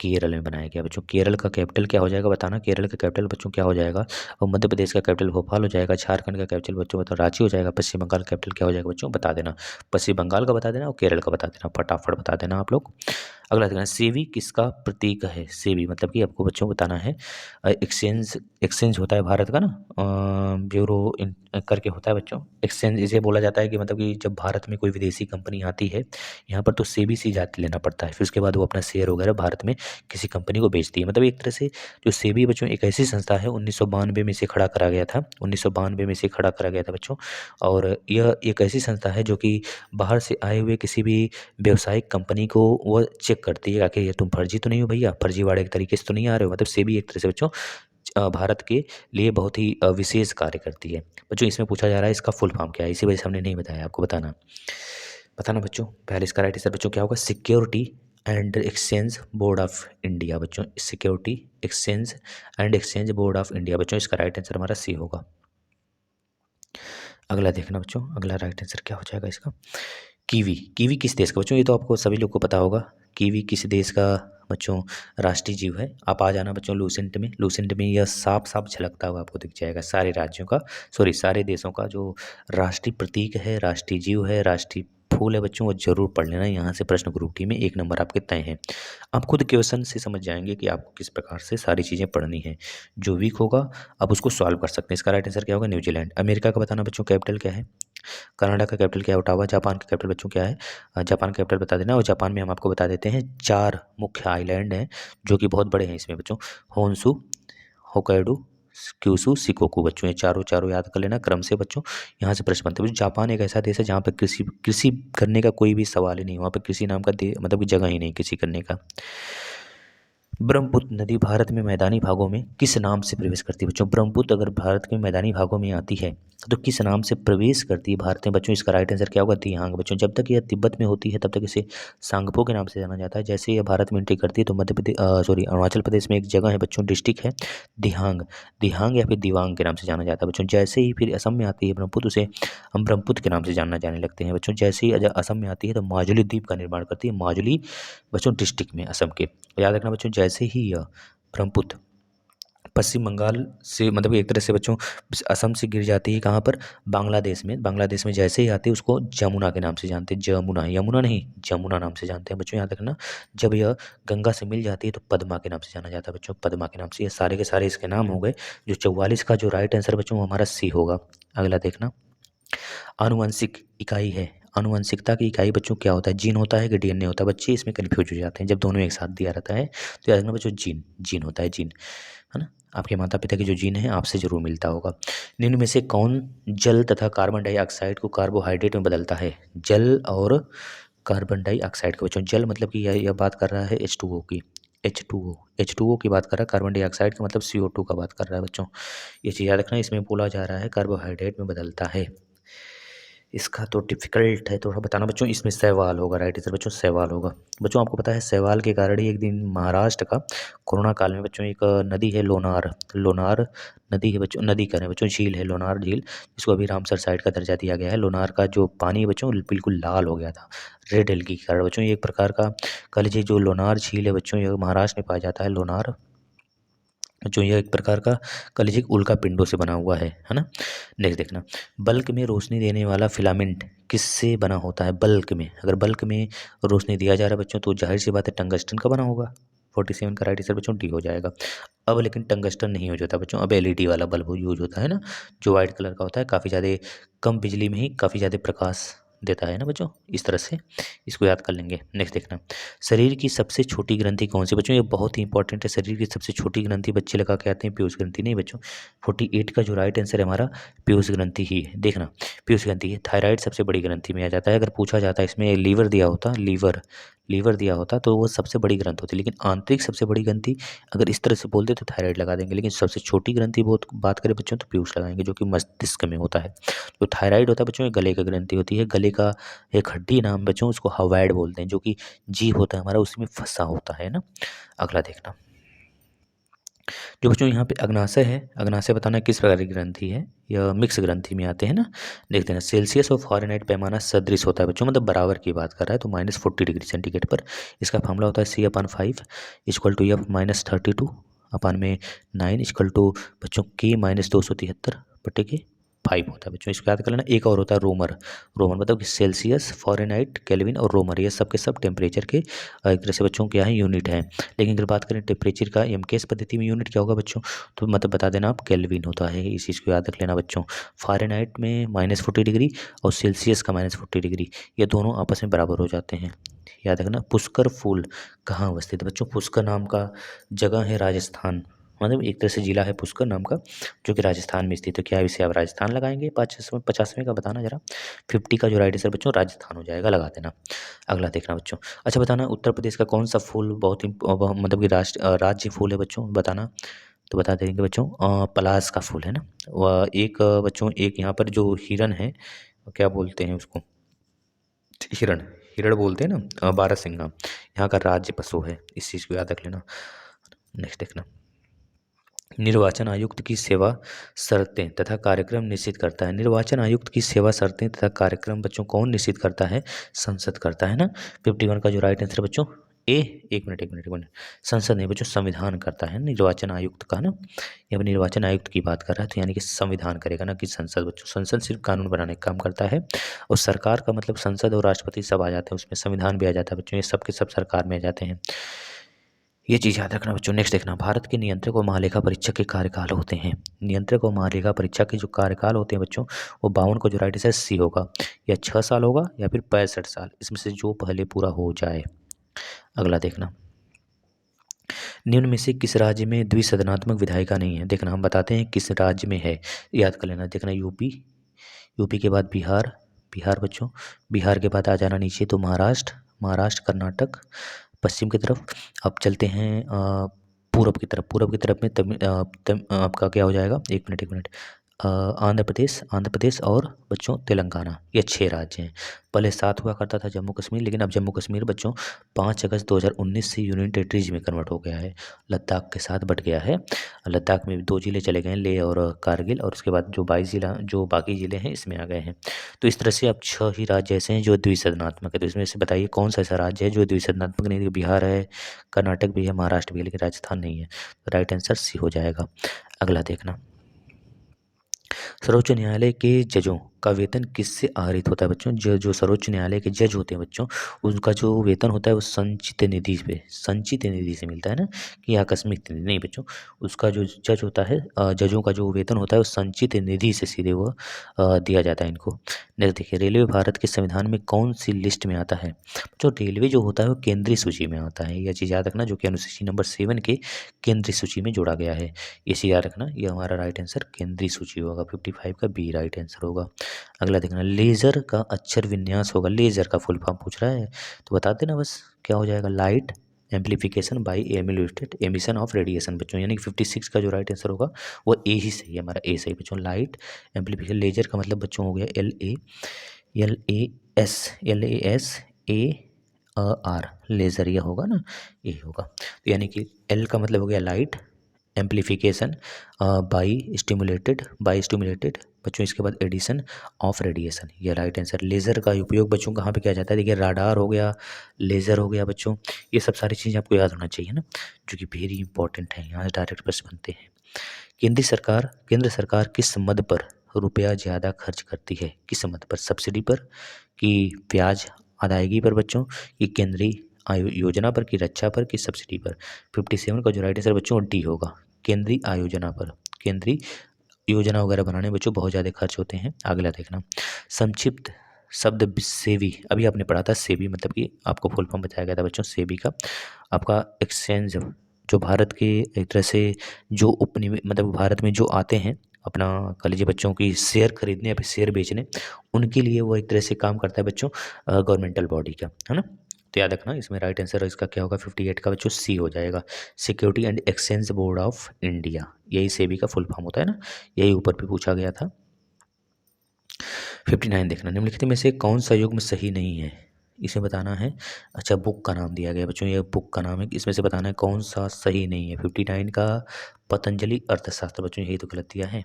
Speaker 1: केरल में बनाया गया बच्चों। केरल का कैपिटल क्या हो जाएगा बताना? केरल का कैपिटल बच्चों क्या हो जाएगा? और मध्य प्रदेश का कैपिटल भोपाल हो जाएगा। झारखंड का कैपिटल बच्चों बताओ रांची हो जाएगा। पश्चिम बंगाल का कैपिटल क्या हो जाएगा बच्चों? बता देना। पश्चिम बंगाल का बता देना और केरल का बता देना, फटाफट बता देना आप लोग। अगला देखना, सेबी किसका प्रतीक है? सेबी मतलब कि आपको बच्चों बताना है, एक्सचेंज, एक्सचेंज होता है भारत का ना, ब्यूरो करके होता है बच्चों। एक्सचेंज इसे बोला जाता है कि मतलब कि जब भारत में कोई विदेशी कंपनी आती है यहाँ पर, तो सेबी से जाके लेना पड़ता है, फिर उसके बाद वो अपना शेयर वगैरह भारत में किसी कंपनी को बेचती है। मतलब एक तरह से जो सेबी बच्चों एक ऐसी संस्था है, 1992 में इसे खड़ा करा गया था, 1992 में इसे खड़ा करा गया था बच्चों। और यह एक ऐसी संस्था है जो कि बाहर से आए हुए किसी भी व्यावसायिक कंपनी को वो चेक करती है कि ये तुम फर्जी तो नहीं हो भैया, फर्जीवाड़े के तरीके से तो नहीं आ रहे हो। मतलब सेबी एक तरह से बच्चों भारत के लिए बहुत ही विशेष कार्य करती है बच्चों। इसमें पूछा जा रहा है इसका फुल फॉर्म क्या है, इसी वजह से हमने नहीं बताया, आपको बताना बताना बच्चों। पहले इसका राइट आंसर बच्चों क्या होगा? Security and exchange board of India बच्चों। Security exchange and exchange board of India बच्चों, इसका राइट आंसर हमारा सी होगा। अगला देखना बच्चों, अगला राइट आंसर क्या हो जाएगा इसका? कीवी। कीवी किस देश का बच्चों? ये तो आपको सभी लोग को पता होगा। कीवी किस देश का बच्चों राष्ट्रीय जीव है? आप आ जाना बच्चों लूसेंट में, लूसेंट में यह साफ साफ झलकता हुआ आपको दिख जाएगा। सारे राज्यों का, सॉरी सारे देशों का जो राष्ट्रीय प्रतीक है, राष्ट्रीय जीव है, राष्ट्रीय फूल है बच्चों, वो जरूर पढ़ लेना। यहाँ से प्रश्न ग्रुप डी में 1 नंबर आपके तय हैं। आप खुद क्वेश्चन से समझ जाएंगे कि आपको किस प्रकार से सारी चीज़ें पढ़नी है। जो वीक होगा आप उसको सॉल्व कर सकते हैं। इसका राइट आंसर क्या होगा? न्यूजीलैंड। अमेरिका का बताना बच्चों कैपिटल क्या है? कनाडा का कैपिटल क्या है? ओटावा। जापान का कैपिटल बच्चों क्या है? जापान का कैपिटल बता देना। और जापान में हम आपको बता देते हैं 4 मुख्य आइलैंड हैं जो कि बहुत बड़े हैं इसमें बच्चों। होन्शु, होक्काइडो, क्यूशु, शिकोकू बच्चों, ये चारों याद कर लेना क्रम से बच्चों। यहाँ से प्रश्न बनते हैं बच्चों। जापान एक ऐसा देश है जहाँ पर कृषि कृषि करने का कोई भी सवाल ही नहीं, वहाँ पर कृषि नाम का मतलब कि जगह ही नहीं कृषि करने का। ब्रह्मपुत्र नदी भारत में मैदानी भागों में किस नाम से प्रवेश करती है बच्चों? ब्रह्मपुत्र अगर भारत के मैदानी भागों में आती है तो किस नाम से प्रवेश करती है भारत में बच्चों? इसका राइट आंसर क्या होगा? दिहांग बच्चों। जब तक यह तिब्बत में होती है तब तक इसे सांगपो के नाम से जाना जाता है। जैसे यह भारत में एंट्री करती है तो मध्य प्रदेश, सॉरी अरुणाचल प्रदेश में एक जगह है बच्चों, डिस्ट्रिक्ट है दिहांग, दिहांग या फिर दिवांग के नाम से जाना जाता है बच्चों। जैसे ही फिर असम में आती है ब्रह्मपुत्र, उसे हम ब्रह्मपुत्र के नाम से जानना जाने लगते हैं बच्चों। जैसे ही असम में आती है तो माजुली द्वीप का निर्माण करती है, माजुली बच्चों डिस्ट्रिक्ट में असम के। याद रखना बच्चों, जैसे ही यह ब्रह्मपुत्र पश्चिम बंगाल से मतलब एक तरह से बच्चों असम से गिर जाती है कहाँ पर? बांग्लादेश में। बांग्लादेश में जैसे ही आती है उसको जमुना के नाम से जानते हैं, जमुना, यमुना नहीं, जमुना नाम से जानते हैं बच्चों, याद रखना। जब यह गंगा से मिल जाती है तो पद्मा के नाम से जाना जाता है बच्चों, पद्मा के नाम से। ये सारे के सारे इसके नाम हो गए। जो 44 का जो राइट आंसर बच्चों वो हमारा सी होगा। अगला देखना, आनुवंशिक इकाई है, आनुवंशिकता की इकाई बच्चों क्या होता है? जीन होता है कि डीएनए होता है? बच्चे इसमें कन्फ्यूज हो जाते हैं जब दोनों एक साथ दिया रहता है। तो याद रखना बच्चों, जीन, जीन होता है, जीन, है ना। आपके माता पिता के जो जीन है आपसे जरूर मिलता होगा। निम्न में से कौन जल तथा कार्बन डाइऑक्साइड को कार्बोहाइड्रेट में बदलता है? जल और कार्बन डाइऑक्साइड का बच्चों, जल मतलब कि यह बात कर रहा है H2O की, H2O, H2O की बात कर रहा है। कार्बन डाइऑक्साइड का मतलब CO2 का बात कर रहा है बच्चों। ये चीज़ याद रखना, इसमें बोला जा रहा है कार्बोहाइड्रेट में बदलता है। इसका तो डिफ़िकल्ट है थोड़ा बताना बच्चों। इसमें सवाल होगा, राइट आंसर बच्चों सवाल होगा। बच्चों आपको पता है सवाल के कारण ही एक दिन महाराष्ट्र का कोरोना काल में बच्चों एक नदी है लोनार, लोनार नदी है बच्चों, नदी कह रहे हैं बच्चों, झील है लोनार झील, जिसको अभी रामसर साइट का दर्जा दिया गया है। लोनार का जो पानी है बच्चों बिल्कुल लाल हो गया था रेड एल्गी के कारण बच्चों। ये एक प्रकार का कह लीजिए जो लोनार झील है बच्चों, ये महाराष्ट्र में पाया जाता है लोनार, जो यह एक प्रकार का कह लीजिए उल्का पिंडों से बना हुआ है ना। नेक्स्ट देखना, बल्क में रोशनी देने वाला फिलामेंट किससे बना होता है? बल्क में, अगर बल्क में रोशनी दिया जा रहा है बच्चों तो जाहिर सी बात है टंगस्टन का बना होगा। 47 का राइट आंसर बच्चों डी हो जाएगा। अब लेकिन टंगस्टन नहीं यूज होता बच्चों, अब एलईडी वाला बल्ब यूज होता है ना, जो वाइट कलर का होता है, काफ़ी ज़्यादा कम बिजली में ही काफ़ी ज़्यादा प्रकाश देता है ना बच्चों, इस तरह से इसको याद कर लेंगे। नेक्स्ट देखना, शरीर की सबसे छोटी ग्रंथि कौन सी बच्चों, ये बहुत ही इंपॉर्टेंट है। शरीर की सबसे छोटी ग्रंथि बच्चे लगा के आते हैं पीयूष ग्रंथि, नहीं बच्चों 48 का जो राइट आंसर है हमारा पीयूष ग्रंथि ही है। देखना पीयूष ग्रंथि है। थायराइड सबसे बड़ी ग्रंथि में आ जाता है। अगर पूछा जाता है इसमें लीवर दिया होता, लीवर दिया होता तो वो सबसे बड़ी ग्रंथि होती, लेकिन आंतरिक सबसे बड़ी ग्रंथि अगर इस तरह से बोलते तो थायराइड लगा देंगे, लेकिन सबसे छोटी ग्रंथि बहुत बात करें बच्चों तो पीयूष लगाएंगे, जो कि मस्तिष्क में होता है। जो थायराइड होता है बच्चों ये गले का ग्रंथि होती है। गले का एक हड्डी नाम बच्चों उसको हवाइड बोलते हैं, जो कि जीभ होता है हमारा उसमें फंसा होता है ना। अगला देखना, जो बच्चों यहाँ पे अग्नाशय है, अग्नाशय बताना किस प्रकार की ग्रंथि है, यह मिक्स ग्रंथि में आते हैं ना। देखते हैं सेल्सियस और फ़ारेनहाइट पैमाना सदृश होता है बच्चों, मतलब बराबर की बात कर रहा है, तो -40 डिग्री सेंटीग्रेड पर इसका फार्मूला होता है C/5 इक्वल टू F -32 अपान में 9 इक्वल टू बच्चों K -273 बटे के 5 होता है बच्चों। इसको याद कर लेना। एक और होता है रोमर, रोमर मतलब कि सेल्सियस, फ़ारेनहाइट, केल्विन और रोमर, ये सब के सब टेम्परेचर के एक तरह से बच्चों क्या है यूनिट है। लेकिन अगर बात करें टेम्परेचर का एमकेएस पद्धति में यूनिट क्या होगा बच्चों, तो मतलब बता देना आप केल्विन होता है, इस चीज़ को याद रख लेना बच्चों। फ़ारेनहाइट में -40 डिग्री और सेल्सियस का -40 डिग्री, ये दोनों आपस में बराबर हो जाते हैं, याद रखना। पुष्कर फूल कहाँ अवस्थित है बच्चों, पुष्कर नाम का जगह है राजस्थान, मतलब एक तरह से जिला है पुष्कर नाम का, जो कि राजस्थान में स्थित है। क्या इसे आप राजस्थान लगाएंगे 50वें का बताना जरा। 50 का जो राइट आंसर बच्चों राजस्थान हो जाएगा, लगा देना। अगला देखना बच्चों, अच्छा बताना उत्तर प्रदेश का कौन सा फूल बहुत ही मतलब कि राज्य फूल है बच्चों, बताना। तो बता देंगे बच्चों पलाश का फूल है ना। वह एक बच्चों एक यहाँ पर जो हिरन है, क्या बोलते हैं उसको, हिरण, हिरण बोलते हैं ना, बारहसिंगा यहाँ का राज्य पशु है, इस चीज़ को याद रख लेना। नेक्स्ट देखना, निर्वाचन आयुक्त की सेवा शर्तें तथा कार्यक्रम निश्चित करता है। निर्वाचन आयुक्त की सेवा शर्तें तथा कार्यक्रम बच्चों कौन निश्चित करता है, संसद करता है ना। 51 का जो राइट आंसर बच्चों ए, एक मिनट, संसद नहीं बच्चों संविधान करता है निर्वाचन आयुक्त का ना। यहाँ पर निर्वाचन आयुक्त की बात कर रहा है, तो यानी कि संविधान करेगा ना कि संसद बच्चों। संसद सिर्फ कानून बनाने का काम करता है, और सरकार का मतलब संसद और राष्ट्रपति सब आ जाते हैं उसमें, संविधान भी आ जाता है बच्चों, ये सब के सब सरकार में आ जाते हैं, ये चीज़ याद रखना बच्चों। नेक्स्ट देखना, भारत के नियंत्रक और महालेखा परीक्षक के कार्यकाल होते हैं। नियंत्रक और महालेखा परीक्षक के जो कार्यकाल होते हैं बच्चों, वो 52 का जो राइट आंसर सी होगा, या 6 साल होगा या फिर 65 साल, इसमें से जो पहले पूरा हो जाए। अगला देखना, निम्न में से किस राज्य में द्विसदनात्मक विधायिका नहीं है। देखना हम बताते हैं किस राज्य में है, याद कर लेना। देखना यूपी, यूपी के बाद बिहार, बिहार बच्चों, बिहार के बाद आ जाना नीचे तो महाराष्ट्र, महाराष्ट्र, कर्नाटक पश्चिम की तरफ। अब चलते हैं पूरब की तरफ, पूरब की तरफ में आपका क्या हो जाएगा, एक मिनट आंध्र प्रदेश, आंध्र प्रदेश और बच्चों तेलंगाना, ये 6 राज्य हैं। पहले 7 हुआ करता था जम्मू कश्मीर, लेकिन अब जम्मू कश्मीर बच्चों 5 अगस्त 2019 से यूनियन टेरिटरीज में कन्वर्ट हो गया है, लद्दाख के साथ बट गया है। लद्दाख में 2 ज़िले चले गए हैं, लेह और कारगिल, और उसके बाद जो 22 ज़िला जो बाकी ज़िले हैं इसमें आ गए हैं। तो इस तरह से अब 6 ही राज्य ऐसे हैं जो द्विसदनात्मक है। तो इसमें से बताइए कौन सा ऐसा राज्य है जो द्विसदनात्मक नहीं है। बिहार है, कर्नाटक भी है, महाराष्ट्र भी है, लेकिन राजस्थान नहीं है। तो राइट आंसर सी हो जाएगा। अगला देखना, सर्वोच्च न्यायालय के जजों का वेतन किससे आहरित होता है बच्चों। जो सर्वोच्च न्यायालय के जज होते हैं बच्चों, उनका जो वेतन होता है वो संचित निधि पे, संचित निधि से मिलता है ना, कि आकस्मिक निधि नहीं बच्चों। उसका जो जज होता है, जजों का जो वेतन होता है वो संचित निधि से सीधे वो दिया जाता है इनको। नेक्स्ट देखिए, रेलवे भारत के संविधान में कौन सी लिस्ट में आता है। जो रेलवे जो होता है वो केंद्रीय सूची में आता है, यह चीज़ याद रखना, जो कि अनुसूची नंबर 7 के केंद्रीय सूची में जोड़ा गया है। ये चीज़ याद रखना, ये हमारा राइट आंसर केंद्रीय सूची होगा, 55 का बी राइट आंसर होगा। अगला देखना, लेज़र का अक्षर विन्यास होगा, लेज़र का फुल फॉर्म पूछ रहा है तो बता देना बस, क्या हो जाएगा, light amplification by emulated emission of radiation बच्चों, यानी कि 56 का जो राइट आंसर होगा वो ए ही सही है, हमारा ए सही बच्चों। लाइट एम्पलीफिकेशन, लेजर का मतलब बच्चों हो गया LAS, लेज़र, यह होगा ना, ये होगा। तो यानी कि एल का मतलब हो गया लाइट, एम्पलीफिकेशन बाई स्टिमुलेटेड बच्चों, इसके बाद एडिशन ऑफ रेडिएशन, ये राइट आंसर। लेज़र का उपयोग बच्चों कहाँ पे किया जाता है, देखिए राडार हो गया, लेज़र हो गया बच्चों, ये सब सारी चीज़ें आपको याद होना चाहिए ना, जो कि वेरी इंपॉर्टेंट है, यहाँ से डायरेक्ट प्रश्न बनते हैं। केंद्र सरकार किस मद पर रुपया ज़्यादा खर्च करती है, किस मद पर, सब्सिडी पर, कि ब्याज अदायगी पर बच्चों, कि केंद्रीय योजना पर, कि रक्षा पर, कि सब्सिडी पर। 57 का जो राइट आंसर बच्चों डी होगा, केंद्रीय आयोजना पर, केंद्रीय योजना वगैरह बनाने में बच्चों बहुत ज़्यादा खर्च होते हैं। अगला देखना, संक्षिप्त शब्द सेबी, अभी आपने पढ़ा था सेबी मतलब कि आपको फुल फॉर्म बताया गया था बच्चों सेबी का। आपका एक्सचेंज, जो भारत के एक तरह से जो उपनिवेश मतलब भारत में जो आते हैं अपना कह लीजिए बच्चों की शेयर खरीदने या फिर शेयर बेचने, उनके लिए वो एक तरह से काम करता है बच्चों, गवर्नमेंटल बॉडी का, है ना। तो याद रखना इसमें राइट आंसर इसका क्या होगा 58 का बच्चों सी हो जाएगा। Security and exchange board of India, यही सेबी का फुल फॉर्म होता है ना, यही ऊपर भी पूछा गया था। 59 देखना, निम्नलिखित में से कौन सा युग्म सही नहीं है, इसे बताना है। अच्छा बुक का नाम दिया गया बच्चों, ये बुक का नाम है, इसमें से बताना है कौन सा सही नहीं है। 59 का पतंजलि अर्थशास्त्र बच्चों, यही तो गलत दिया है,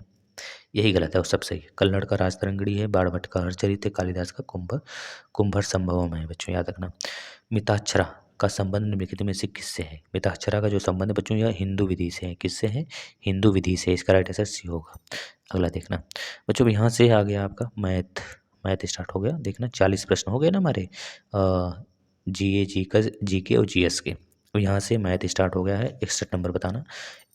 Speaker 1: यही गलत है और सब सही। कल्नड़ का राजतरंगिणी है, बाणभट्ट का हरचरित है, कालिदास का कुंभर संभवम है बच्चों, याद रखना। मिताक्षरा का संबंध निम्नलिखित में से किससे है। मिताक्षरा का जो संबंध है बच्चों यह हिंदू विधि से है, किससे है, हिंदू विधि से, इसका राइट आंसर सी होगा। अगला देखना बच्चों, यहाँ से आ गया आपका मैथ स्टार्ट हो गया, देखना 40 प्रश्न हो गए ना हमारे जी के और जीएस के। तो यहाँ से मैथ स्टार्ट हो गया है, 61 नंबर बताना।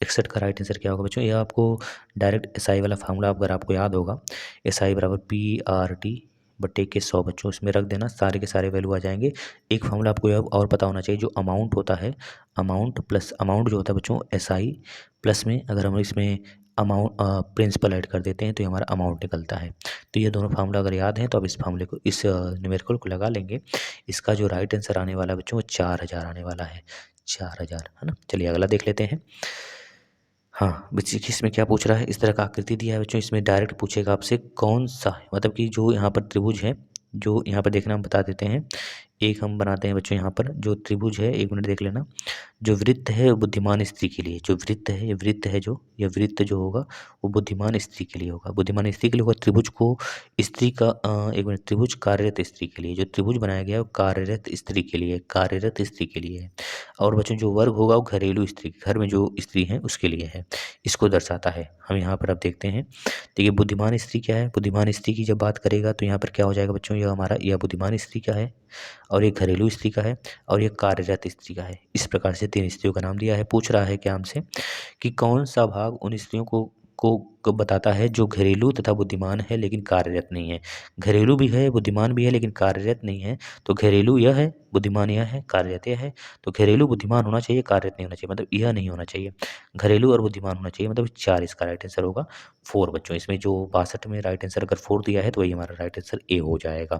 Speaker 1: 61 का राइट आंसर क्या होगा बच्चों, यह आपको डायरेक्ट एसआई वाला फार्मूला अगर आपको याद होगा, एसआई बराबर PRT बटे के 100 बच्चों, इसमें रख देना, सारे के सारे वैल्यू आ जाएंगे। एक फार्मूला आपको यह और पता होना चाहिए, जो अमाउंट होता है, अमाउंट प्लस अमाउंट जो होता है बच्चों एसआई प्लस में अगर हम इसमें अमाउंट प्रिंसिपल ऐड कर देते हैं तो ये हमारा अमाउंट निकलता है। तो ये दोनों फार्मूला अगर याद हैं तो अब इस फार्मूले को, इस न्यूमेरिकल को लगा लेंगे। इसका जो राइट आंसर आने वाला है बच्चों वो 4000 आने वाला है, 4000, है ना। चलिए अगला देख लेते हैं। हाँ बच्चे इसमें क्या पूछ रहा है, इस तरह का आकृति दिया है बच्चों, इसमें डायरेक्ट पूछेगा आपसे कौन सा, मतलब कि जो यहाँ पर त्रिभुज है, जो यहाँ पर देखना हम बता देते हैं। एक हम बनाते हैं बच्चों, यहाँ पर जो त्रिभुज है, एक मिनट देख लेना। जो वृत्त है वो बुद्धिमान स्त्री के लिए, जो वृत्त है, ये वृत्त है जो, ये वृत्त जो होगा वो बुद्धिमान स्त्री के लिए होगा, बुद्धिमान स्त्री के लिए होगा। त्रिभुज को स्त्री का एक मिनट, त्रिभुज कार्यरत स्त्री के लिए, जो त्रिभुज बनाया गया है वो कार्यरत स्त्री के लिए, कार्यरत स्त्री के लिए है। और बच्चों जो वर्ग होगा वो घरेलू स्त्री, घर में जो स्त्री है उसके लिए है, इसको दर्शाता है। हम यहाँ पर अब देखते हैं, देखिए बुद्धिमान स्त्री क्या है, बुद्धिमान स्त्री की जब बात करेगा तो यहाँ पर क्या हो जाएगा बच्चों, यह हमारा यह बुद्धिमान स्त्री का है, और ये घरेलू स्त्री का है, और ये कार्यरत स्त्री का है। इस प्रकार से 3 स्त्रियों का नाम दिया है। पूछ रहा है क्या हमसे कि कौन सा भाग उन स्त्रियों को बताता है जो घरेलू तथा बुद्धिमान है लेकिन कार्यरत नहीं है। घरेलू भी है, बुद्धिमान भी है, लेकिन कार्यरत नहीं है। तो घरेलू यह है, बुद्धिमान यह है, कार्यरत यह है। तो घरेलू बुद्धिमान होना चाहिए, कार्यरत नहीं होना चाहिए, मतलब यह नहीं होना चाहिए। घरेलू और बुद्धिमान होना चाहिए, मतलब 4 इसका राइट आंसर होगा। 4 बच्चों, इसमें जो 62 में राइट आंसर अगर 4 दिया है तो वही हमारा राइट आंसर ए हो जाएगा।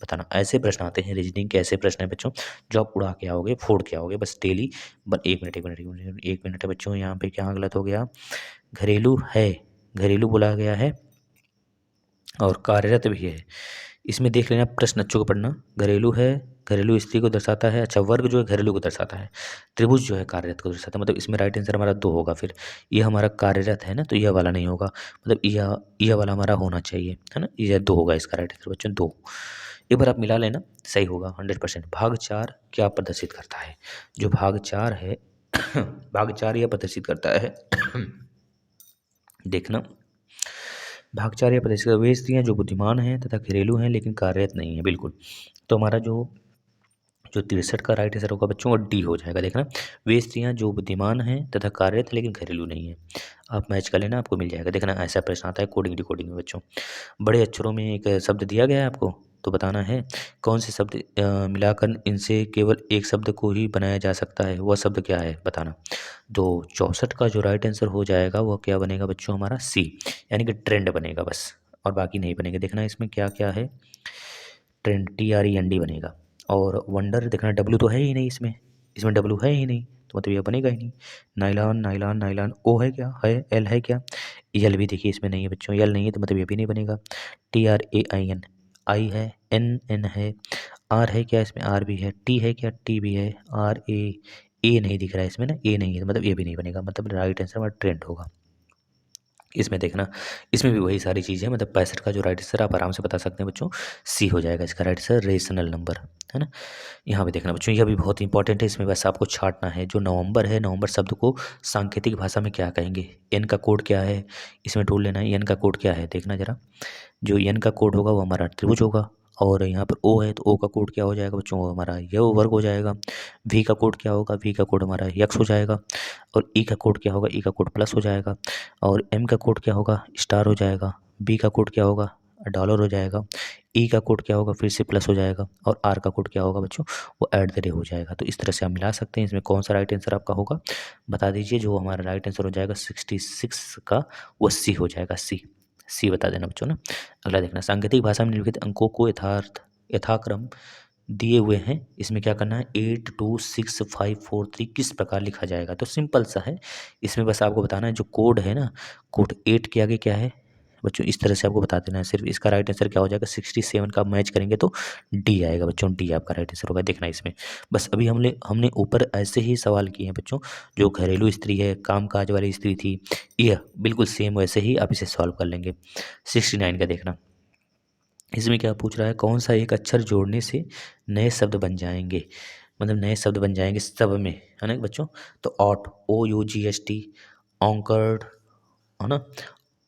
Speaker 1: बताना, ऐसे प्रश्न आते हैं रीजनिंग के, ऐसे प्रश्न है बच्चों जो आप उड़ा के आओगे, फोड़ के आओगे बस डेली। एक मिनट, एक मिनट, एक मिनट, एक मिनट है बच्चों, यहाँ पे क्या गलत हो गया, घरेलू है, घरेलू बोला गया है और कार्यरत भी है। इसमें देख लेना, प्रश्न अच्छों को पढ़ना। घरेलू है, घरेलू स्त्री को दर्शाता है, अच्छा वर्ग जो है घरेलू को दर्शाता है, त्रिभुज जो है कार्यरत को दर्शाता है, मतलब इसमें राइट आंसर हमारा 2 होगा। फिर ये हमारा कार्यरत है ना, तो यह वाला नहीं होगा, मतलब यह वाला हमारा होना चाहिए, है ना, यह 2 होगा इसका राइट आंसर बच्चों, 2। एक बार आप मिला लेना, सही होगा 100%। भाग 4 क्या प्रदर्शित करता है, जो भाग 4 है भाग 4 यह प्रदर्शित करता है देखना, भाग 4 यह प्रदर्शित वे स्त्रियाँ जो बुद्धिमान हैं तथा घरेलू हैं लेकिन कार्यरत नहीं है, बिल्कुल। तो हमारा जो 63 का राइट आंसर होगा बच्चों, और डी हो जाएगा। देखना, वे स्त्रियाँ जो बुद्धिमान हैं तथा कार्यरत है लेकिन घरेलू नहीं है, आप मैच कर लेना, आपको मिल जाएगा। देखना ऐसा प्रश्न आता है कोडिंग डिकोडिंग में बच्चों, बड़े अक्षरों में एक शब्द दिया गया है आपको, तो बताना है कौन से शब्द मिलाकर इनसे केवल एक शब्द को ही बनाया जा सकता है, वह शब्द क्या है बताना। तो 64 का जो राइट आंसर हो जाएगा वह क्या बनेगा बच्चों, हमारा सी, यानी कि ट्रेंड बनेगा बस, और बाकी नहीं बनेगा। देखना इसमें क्या क्या है, ट्रेंड TREND बनेगा। और वंडर देखना, डब्ल्यू तो है ही नहीं इसमें, इसमें डब्ल्यू है ही नहीं, तो मतलब यह बनेगा ही नहीं। नाइलॉन, नाइलॉन, नाइलॉन, ओ है क्या, है, एल है क्या, यल भी देखिए इसमें नहीं है बच्चों, यल नहीं है तो मतलब ये भी नहीं बनेगा। TRAIN, आई है, एन है, आर है क्या, इसमें आर भी है, टी है क्या, टी भी है, RA, ए नहीं दिख रहा है इसमें ना, ए नहीं है तो मतलब ये भी नहीं बनेगा, मतलब राइट आंसर हमारा ट्रेंड होगा। इसमें देखना, इसमें भी वही सारी चीज़ें, मतलब 65 का जो राइट आंसर आप आराम से बता सकते हैं बच्चों, सी हो जाएगा इसका राइट आंसर, रेशनल नंबर, है ना। यहाँ पे देखना बच्चों, यह भी बहुत इंपॉर्टेंट है, इसमें बस आपको छांटना है। जो नवंबर है, नवंबर शब्द को सांकेतिक भाषा में क्या कहेंगे, एन का कोड क्या है, इसमें ढूंढ लेना है एन का कोड क्या है। देखना जरा, जो एन का कोड होगा वो हमारा त्रिभुज होगा, और यहाँ पर ओ है तो ओ का कोड क्या हो जाएगा बच्चों, वो हमारा यह वर्ग हो जाएगा। वी का कोड क्या होगा, वी का कोड हमारा यक्स हो जाएगा। और ई का कोड क्या होगा, ई का कोड प्लस हो जाएगा। और एम का कोड क्या होगा, स्टार हो जाएगा। बी का कोड क्या होगा, डॉलर हो जाएगा, ई का कोड क्या होगा फिर से प्लस हो जाएगा, और आर का कोड क्या होगा बच्चों, वो ऐट द रेट हो जाएगा। तो इस तरह से आप मिला सकते हैं। इसमें कौन सा राइट आंसर आपका होगा बता दीजिए। जो हमारा राइट आंसर हो जाएगा 66 का, वो सी हो जाएगा, सी बता देना बच्चों ना। अगला देखना, सांकेतिक भाषा में निम्नलिखित अंकों को यथाक्रम दिए हुए हैं, इसमें क्या करना है, 8 2 6 5 4 3 किस प्रकार लिखा जाएगा। तो सिंपल सा है, इसमें बस आपको बताना है जो कोड है ना, कोड 8 के आगे क्या है बच्चों, इस तरह से आपको बता देना है सिर्फ। इसका राइट आंसर क्या हो जाएगा, 67 का मैच करेंगे तो डी आएगा बच्चों, डी आपका राइट आंसर होगा। देखना इसमें बस अभी हमने ऊपर ऐसे ही सवाल किए हैं बच्चों, जो घरेलू स्त्री है, कामकाज वाली स्त्री थी, यह बिल्कुल सेम वैसे ही आप इसे सॉल्व कर लेंगे। 69 का देखना, इसमें क्या पूछ रहा है, कौन सा एक अक्षर जोड़ने से नए शब्द बन जाएंगे, मतलब नए शब्द बन जाएंगे सब में, है ना बच्चों। तो ऑट, OUGHT, ऑन्कर्ड, है ना,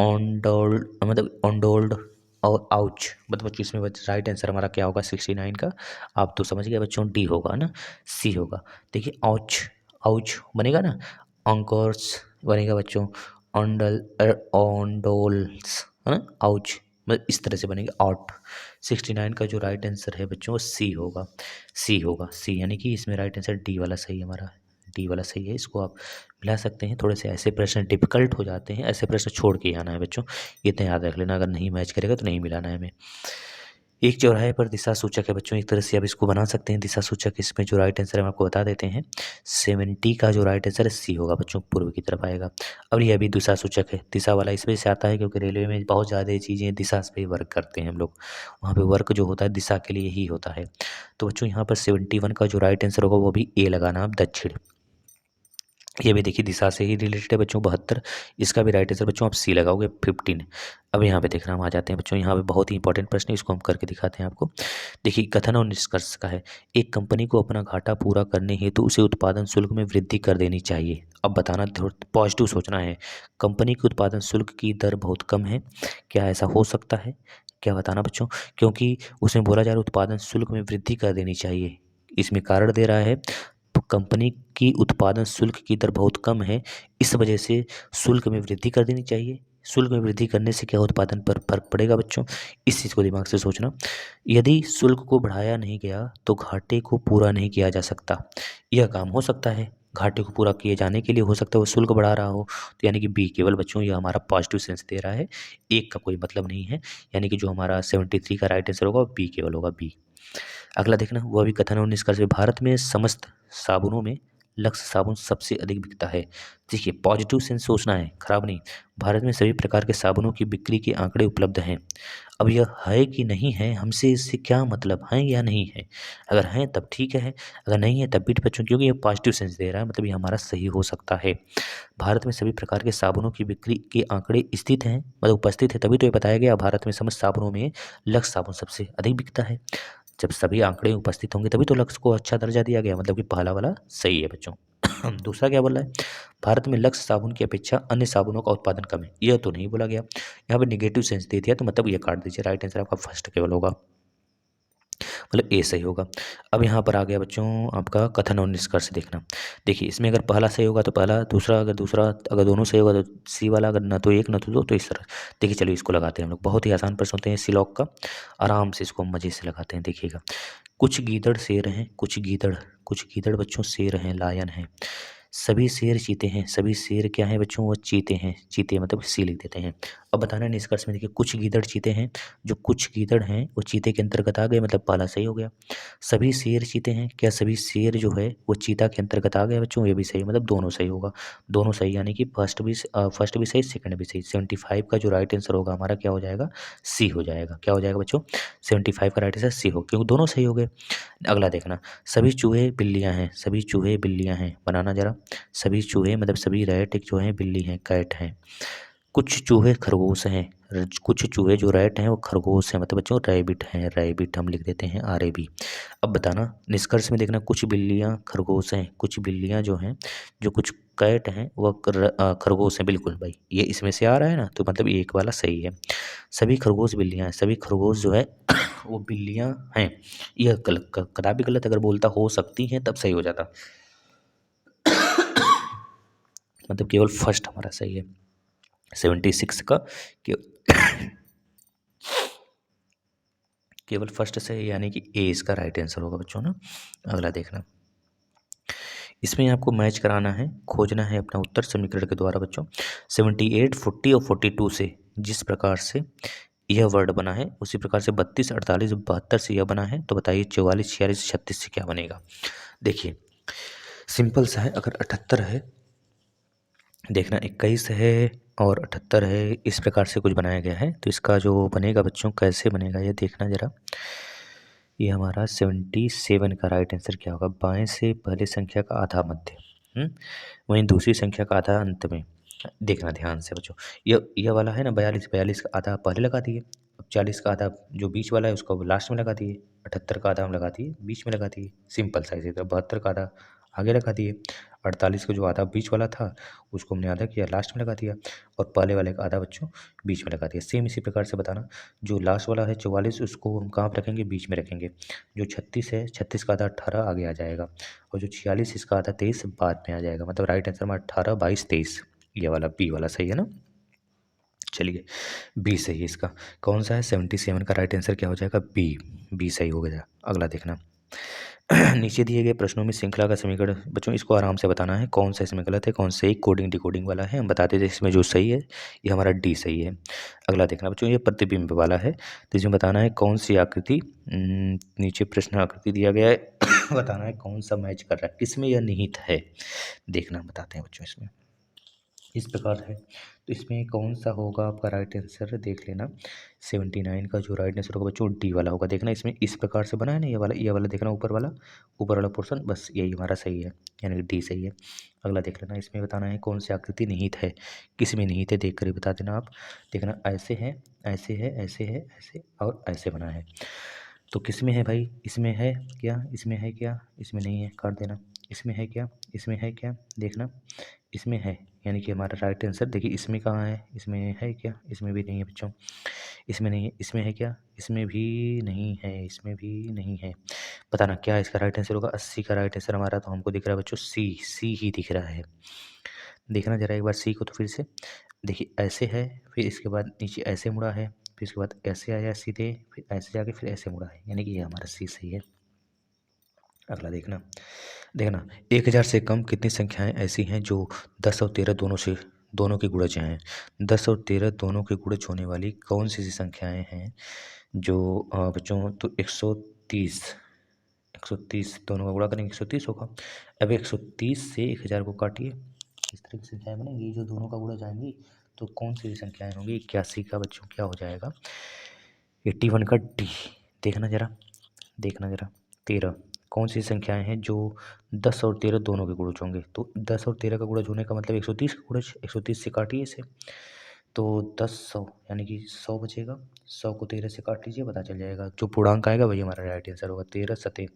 Speaker 1: ऑनडोल्ड, मतलब ऑनडोल्ड, और आउच, मतलब बच्चों इसमें राइट आंसर हमारा क्या होगा 69 का, आप तो समझ गए बच्चों, डी होगा ना, सी होगा। देखिए आउच, आउच बनेगा ना, ऑन्कर्स बनेगा बच्चों, ऑन्डल, ऑन्डोल्स, है ना, आउच, मतलब इस तरह से बनेगा आउट। 69 का जो राइट आंसर है बच्चों वो सी होगा, सी होगा, सी, यानी कि इसमें राइट आंसर डी वाला सही है हमारा, डी वाला सही है। इसको आप मिला सकते हैं। थोड़े से ऐसे प्रश्न डिफिकल्ट हो जाते हैं, ऐसे प्रश्न छोड़ के ही आना है बच्चों, ये तो याद रख लेना, अगर नहीं मैच करेगा तो नहीं मिलाना है हमें। एक चौराहे पर दिशा सूचक है बच्चों, एक तरह से आप इसको बना सकते हैं दिशा सूचक। इसमें जो राइट आंसर है हम आपको बता देते हैं, 70 का जो राइट आंसर है सी होगा बच्चों, पूर्व की तरफ आएगा। अब ये अभी दिशा सूचक है, दिशा वाला इस वजह से आता है क्योंकि रेलवे में बहुत ज़्यादा चीज़ें दिशा पे वर्क करते हैं हम लोग, वहाँ पे वर्क जो होता है दिशा के लिए ही होता है। तो बच्चों यहाँ पर 71 का जो राइट आंसर होगा वो भी ए लगाना आप, दक्षिण। ये भी देखिए दिशा से ही रिलेटेड है बच्चों, 72, इसका भी राइट आंसर बच्चों आप सी लगाओगे, 15। अब यहाँ पे देखना, हम आ जाते हैं बच्चों, यहाँ पे बहुत ही इंपॉर्टेंट प्रश्न है, इसको हम करके दिखाते हैं आपको। देखिए कथन और निष्कर्ष का है, एक कंपनी को अपना घाटा पूरा करने हेतु उसे उत्पादन शुल्क में वृद्धि कर देनी चाहिए। अब बताना, पॉजिटिव सोचना है, कंपनी की उत्पादन शुल्क की दर बहुत कम है, क्या ऐसा हो सकता है, क्या बताना बच्चों, क्योंकि उसमें बोला जा रहा है उत्पादन शुल्क में वृद्धि कर देनी चाहिए, इसमें कारण दे रहा है कंपनी की उत्पादन शुल्क की दर बहुत कम है, इस वजह से शुल्क में वृद्धि कर देनी चाहिए। शुल्क में वृद्धि करने से क्या उत्पादन पर फर्क पड़ेगा बच्चों, इस चीज़ को दिमाग से सोचना। यदि शुल्क को बढ़ाया नहीं गया तो घाटे को पूरा नहीं किया जा सकता। यह काम हो सकता है, घाटे को पूरा किए जाने के लिए हो सकता है वो शुल्क बढ़ा रहा हो, तो यानी कि बी केवल बच्चों, ये हमारा पॉजिटिव सेंस दे रहा है, एक का कोई मतलब नहीं है, यानी कि जो हमारा 73 का राइट आंसर होगा बी केवल होगा, बी। अगला देखना, वह भी कथन और निष्कर्ष है, भारत में समस्त साबुनों में लक्स साबुन सबसे अधिक बिकता है। देखिए पॉजिटिव सेंस सोचना है, खराब नहीं। भारत में सभी प्रकार के साबुनों की बिक्री के आंकड़े उपलब्ध हैं। अब यह है कि नहीं है, हमसे इससे क्या मतलब है या नहीं है, अगर हैं तब ठीक है, अगर नहीं है तब भी बच्चों, क्योंकि ये पॉजिटिव सेंस दे रहा है, मतलब ये हमारा सही हो सकता है। भारत में सभी प्रकार के साबुनों की बिक्री के आंकड़े स्थित हैं, मतलब उपस्थित है, तभी तो ये बताया गया भारत में समस्त साबुनों में लक्स साबुन सबसे अधिक बिकता है। जब सभी आंकड़े उपस्थित होंगे तभी तो लक्स को अच्छा दर्जा दिया गया, मतलब कि पहला वाला सही है बच्चों। दूसरा क्या बोल रहा है, भारत में लक्स साबुन की अपेक्षा अन्य साबुनों का उत्पादन कम है, यह तो नहीं बोला गया, यहाँ पे निगेटिव सेंस दे दिया, तो मतलब ये काट दीजिए, राइट आंसर आपका फर्स्ट केवल होगा, मतलब ए सही होगा। अब यहाँ पर आ गया बच्चों आपका कथन और निष्कर्ष देखना। देखिए इसमें अगर पहला सही होगा तो पहला, दूसरा अगर दूसरा, अगर दोनों सही होगा तो सी वाला, अगर ना तो एक ना तो दो, तो इस तरह। देखिए चलिए इसको लगाते हैं हम लोग, बहुत ही आसान प्रश्न होते हैं सिलॉक का, आराम से इसको मज़े से लगाते हैं। देखिएगा, कुछ गीदड़ शेर हैं, कुछ गीदड़ बच्चों शेर हैं, लायन हैं, सभी शेर चीते हैं, सभी शेर क्या हैं बच्चों, वो चीते हैं, चीते मतलब सी लिख देते हैं। अब बताना है निष्कर्ष में, देखिए कुछ गीदड़ चीते हैं, जो कुछ गीदड़ हैं वो चीते के अंतर्गत आ गए, मतलब पहला सही हो गया। सभी शेर चीते हैं, क्या सभी शेर जो है वो चीता के अंतर्गत आ गए बच्चों, ये भी सही, मतलब दोनों सही होगा, दोनों सही, यानी कि फर्स्ट भी सही, सेकंड भी सही। 75 का जो राइट आंसर होगा हमारा क्या हो जाएगा, सी हो जाएगा, क्या हो जाएगा बच्चों, 75 का राइट आंसर सी हो, क्योंकि दोनों सही हो गए। अगला देखना, सभी चूहे बिल्लियां हैं, सभी चूहे बिल्लियां हैं, बनाना जरा, सभी चूहे मतलब सभी रैट जो हैं बिल्ली हैं, कैट हैं, कुछ चूहे खरगोश हैं, कुछ चूहे जो रैट हैं वो खरगोश हैं, मतलब बच्चों रैबिट हैं, रैबिट हम लिख देते हैं RAB। अब बताना निष्कर्ष में देखना, कुछ बिल्लियां खरगोश हैं, कुछ बिल्लियां जो हैं, जो कुछ कैट हैं वह खरगोश हैं, बिल्कुल भाई ये इसमें से आ रहा है ना, तो मतलब एक वाला सही है। सभी खरगोश बिल्लियां हैं, सभी खरगोश जो है वो बिल्लियां हैं, यह कदापि गलत अगर बोलता हो सकती हैं तब सही हो जाता, मतलब केवल फर्स्ट हमारा सही है 76 का। केवल फर्स्ट से, यानी कि ए इसका राइट आंसर होगा बच्चों ना। अगला देखना, इसमें आपको मैच कराना है, खोजना है अपना उत्तर समीकरण के द्वारा बच्चों। 78, 40 और 42 से जिस प्रकार से यह वर्ड बना है उसी प्रकार से 32, 48, 72 से यह बना है, तो बताइए 44, 46, 36 से क्या बनेगा। देखिए सिंपल सा है, अगर 78 है, देखना 21 है और 78 है, इस प्रकार से कुछ बनाया गया है, तो इसका जो बनेगा बच्चों कैसे बनेगा ये देखना ज़रा। ये हमारा 77 का राइट आंसर क्या होगा, बाएं से पहले संख्या का आधा मध्य, वहीं दूसरी संख्या का आधा अंत में। देखना ध्यान से बच्चों, यह वाला है ना 42, 42 का आधा पहले लगा दिए, अब 40 का आधा जो बीच वाला है उसको लास्ट में लगा दिए, 78 का आधा हम लगा दिए बीच में लगा दिए, सिंपल सा। इसी तरह 72 का आधा आगे लगा दिए, 48 का जो आधा बीच वाला था उसको हमने आधा किया लास्ट में लगा दिया, और पहले वाले का आधा बच्चों बीच में लगा दिया। सेम इसी प्रकार से बताना, जो लास्ट वाला है 44 उसको हम कहाँ पर रखेंगे, बीच में रखेंगे। जो 36 है, 36 का आधा 18 आगे आ जाएगा, और जो 46 इसका आधा 23 बाद में आ जाएगा। मतलब राइट आंसर हमारा 18, 22, 23, ये वाला बी वाला सही है ना। चलिए बी सही है इसका। कौन सा है, 77 का राइट आंसर क्या हो जाएगा, बी। बी सही हो गया। अगला देखना, नीचे दिए गए प्रश्नों में श्रृंखला का समीकरण बच्चों इसको आराम से बताना है, कौन सा इसमें गलत है, कौन सा कोडिंग डिकोडिंग वाला है, हम बताते थे इसमें जो सही है ये हमारा डी सही है। अगला देखना बच्चों, ये प्रतिबिंब वाला है, तो इसमें बताना है कौन सी आकृति, नीचे प्रश्न आकृति दिया गया है बताना है कौन सा मैच कर रहा है, किसमें यह निहित है। देखना बताते हैं बच्चों, इसमें इस प्रकार है, तो इसमें कौन सा होगा आपका राइट आंसर देख लेना। 79 का जो राइट आंसर होगा बच्चों डी वाला होगा। देखना इसमें इस प्रकार से बना है ना, ये वाला देखना, ऊपर वाला पोर्शन, बस यही हमारा सही है, यानी कि डी सही है। अगला देख लेना, इसमें बताना है कौन सी आकृति निहित है, किस में निहित है देख कर ही बता देना आप। देखना ऐसे है, ऐसे है, ऐसे है, ऐसे और ऐसे बना है, तो किस में है भाई, इसमें है क्या, इसमें है क्या, इसमें नहीं है, काट देना। इसमें है क्या, इसमें है क्या, देखना इसमें है, यानी कि हमारा राइट आंसर देखिए इसमें कहाँ है, इसमें है क्या, इसमें भी नहीं है बच्चों, इसमें नहीं है। इसमें है क्या, इसमें भी नहीं है, इसमें भी नहीं है। बताना क्या इसका राइट आंसर होगा। 80 का राइट आंसर हमारा, तो हमको दिख रहा है बच्चों सी ही दिख रहा है। देखना जरा एक बार सी को, तो फिर से देखिए ऐसे है, फिर इसके बाद नीचे ऐसे मुड़ा है, फिर इसके बाद ऐसे आया सीधे, फिर ऐसे जाके फिर ऐसे मुड़ा है, यानी कि ये हमारा सी सही है। अगला देखना, देखना 1000 से कम कितनी संख्याएं ऐसी हैं जो 10 और 13 दोनों के गुणज हैं। 10 और 13 दोनों के गुणज होने वाली कौन सी संख्याएं हैं जो बच्चों, तो 130, 130 दोनों का गुणा करेंगे 130 होगा। अब 130 से 1000 को काटिए, इस तरह की संख्याएं बनेंगी जो दोनों का गुणा जाएंगी, तो कौन सी संख्याएं होंगी। 81 का बच्चों क्या हो जाएगा, 81 का डी। देखना जरा, देखना जरा 13 कौन सी संख्याएं हैं जो 10 और 13 दोनों के गुणज होंगे, तो 10 और 13 का गुणज होने का मतलब 130 का गुणज, 130 से काटिए इसे, तो 10 100 यानी कि 100 बचेगा। 100 को 13 से काट लीजिए, पता चल जाएगा जो पूर्णांक आएगा वही हमारा राइट आंसर होगा। 13 सते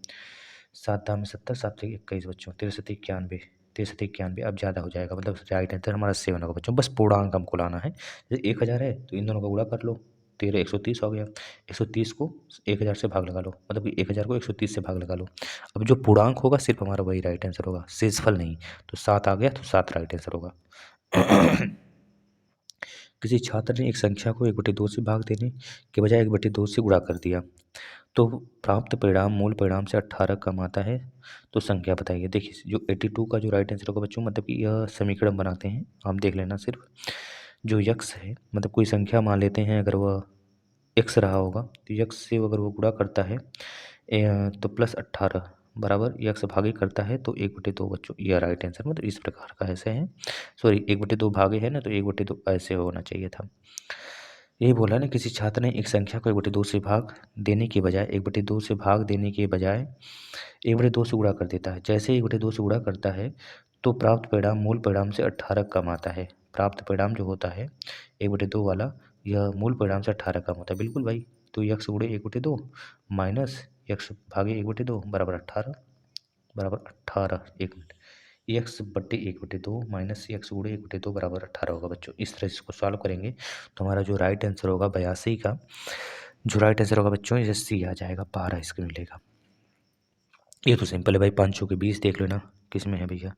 Speaker 1: 7 दाम में 70, 7 से 21 बच्चों, 13 सते 91, 13 सते 91, अब ज़्यादा हो जाएगा, मतलब राइट आंसर हमारा 7 होगा बच्चों। बस पूर्णांक हमको लाना है, जैसे 1000 है तो इन दोनों का गुणा कर लो, 13 130 हो गया, 130 को 1000 से भाग लगा लो, मतलब कि 1000 को 130 से भाग लगा लो। अब जो पूर्णांक होगा सिर्फ हमारा वही राइट आंसर होगा, शेषफल नहीं, तो 7 आ गया, तो 7 राइट आंसर होगा। किसी छात्र ने एक संख्या को 1/2 से भाग देने के बजाय 1/2 से गुणा कर दिया, तो प्राप्त परिणाम मूल परिणाम से 18 कम आता है, तो संख्या बताइए। देखिए जो 82 का जो राइट आंसर होगा बच्चों, मतलब कि यह समीकरण बनाते हैं, आप देख लेना सिर्फ। जो यक्स है, मतलब कोई संख्या मान लेते हैं, अगर वह एक्स रहा होगा तो यक्स से अगर वो गुणा करता है तो प्लस 18 बराबर यक्स भागे करता है, तो 1/2 बच्चों, यह राइट आंसर मतलब इस प्रकार का ऐसे है। सॉरी 1/2 भागे है ना, तो 1/2 ऐसे होना चाहिए था। यही बोला ना, किसी छात्र ने एक संख्या को 1/2 से भाग देने के बजाय 1/2 से भाग देने के बजाय 1/2 से गुणा कर देता है। जैसे 1/2 से गुणा करता है तो प्राप्त परिणाम मूल परिणाम से 18 कम आता है। प्राप्त परिणाम जो होता है 1/2 वाला, यह मूल परिणाम से 18 कम होता है। बिल्कुल भाई, तो यक्स गुणे 1/2 माइनस यक्स भागे 1/2 बराबर 18, बराबर 18, एक मिनट, एक्स बट्टे 1/2 माइनस एक्स गुणे 1/2 बराबर 18 होगा बच्चों। इस तरह से इसको सॉल्व करेंगे तो हमारा जो राइट आंसर होगा 82 का जो राइट आंसर होगा बच्चों, ये सी आ जाएगा, 12 इसके मिलेगा। ये तो सिंपल है भाई, 500 के 20 देख लेना किस में है भैया।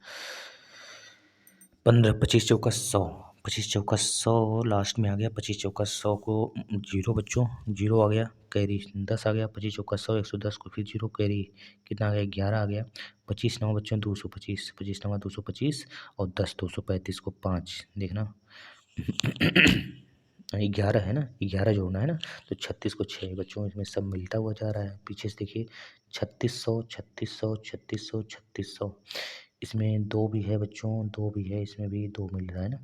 Speaker 1: 15 25 चौका 100, 25 चौका 100 लास्ट में आ गया। 25 चौका 100 को 0 बच्चों, 0 आ गया, कैरी 10 आ गया। 25 चौका 100, 110 को फिर 0 कैरी कितना आ गया, 11 आ गया। 25 9 बच्चों 225, 25 9 225 और 10 235 को 5 देखना 11 है ना, 11 जोड़ना है ना, तो 36 को 6 बच्चों, इसमें सब मिलता हुआ जा रहा है। पीछे से देखिए 3600 3600 3600 3600, इसमें 2 भी है बच्चों, 2 भी है, इसमें भी 2 मिल रहा है ना।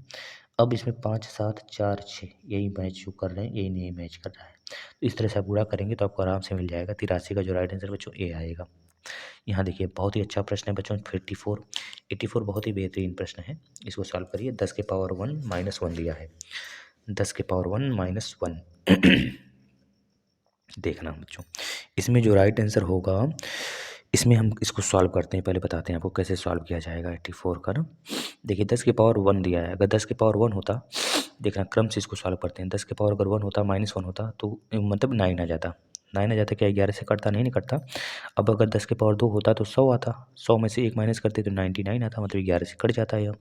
Speaker 1: अब इसमें 5 7 4 6 यही मैच जो कर रहे हैं, यही नहीं मैच कर रहा है। तो इस तरह से आप गुणा करेंगे तो आपको आराम से मिल जाएगा। 83 का जो राइट आंसर बच्चों ए आएगा। यहाँ देखिए बहुत ही अच्छा प्रश्न है बच्चों। 84 बहुत ही बेहतरीन प्रश्न है। इसको सॉल्व करिए। 10 के पावर 1 माइनस 1 दिया है। 10 के पावर 1 माइनस 1 देखना बच्चों, इसमें जो राइट आंसर होगा, इसमें हम इसको सॉल्व करते हैं। पहले बताते हैं आपको कैसे सॉल्व किया जाएगा 84 का ना। देखिए 10 के पावर 1 दिया है। अगर 10 के पावर 1 होता, देखना क्रम से इसको सॉल्व करते हैं। 10 के पावर अगर 1 होता माइनस 1 होता तो मतलब 9 आ जाता। 9 आ जाता, क्या 11 से कटता? नहीं कटता। अब अगर 10 के पावर 2 होता तो 100 आता। 100 में से 1 माइनस करते तो 99 आता, मतलब 11 से कट जाता है। यह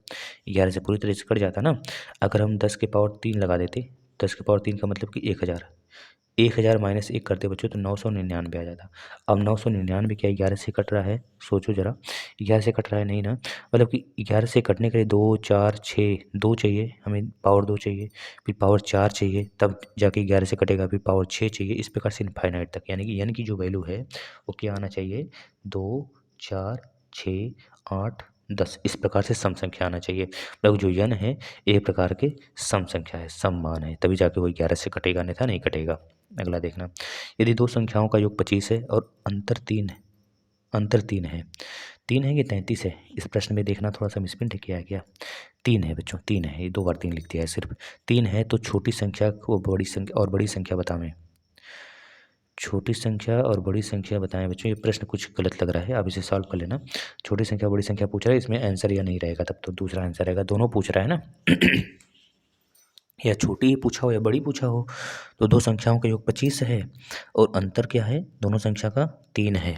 Speaker 1: 11 से पूरी तरह से कट जाता ना। अगर हम 10 के पावर 3 लगा देते, 10 के पावर 3 का मतलब कि 1000, 1000 माइनस 1 करते बच्चों तो 999 आ जाता। अब 999 क्या 11 से कट रहा है? सोचो ज़रा, 11 से कट रहा है नहीं ना, मतलब कि 11 से कटने के लिए 2 4 6 2 चाहिए हमें, पावर 2 चाहिए, फिर पावर 4 चाहिए, तब जाके 11 से कटेगा, फिर पावर 6 चाहिए, इस प्रकार से इनफाइनाइट तक। यानी कि जो वैल्यू है वो क्या आना चाहिए, 2 4 6 8 10, इस प्रकार से सम संख्या आना चाहिए। मतलब जो यन है एक प्रकार के सम संख्या है, सम मान है, तभी जाके वो 11 से कटेगा, नहीं था नहीं कटेगा। अगला देखना, यदि दो संख्याओं का योग 25 है और अंतर 3 है, अंतर 3 है, 3 है कि 33 है, इस प्रश्न में देखना थोड़ा सा मिसप्रिंट किया है क्या। 3 है बच्चों, 3 है, ये 2 बार 3 लिख दिया है सिर्फ। 3 है तो छोटी संख्या को बड़ी संख्या और बड़ी संख्या बताएं। छोटी संख्या और बड़ी संख्या बताएं बच्चों। ये प्रश्न कुछ गलत लग रहा है, आप इसे सॉल्व कर लेना। छोटी संख्या बड़ी संख्या पूछ रहा है, इसमें आंसर या नहीं रहेगा, तब तो दूसरा आंसर रहेगा। दोनों पूछ रहा है ना या छोटी ही पूछा हो या बड़ी पूछा हो, तो दो संख्याओं का योग 25 है और अंतर क्या है, दोनों संख्या का 3 है।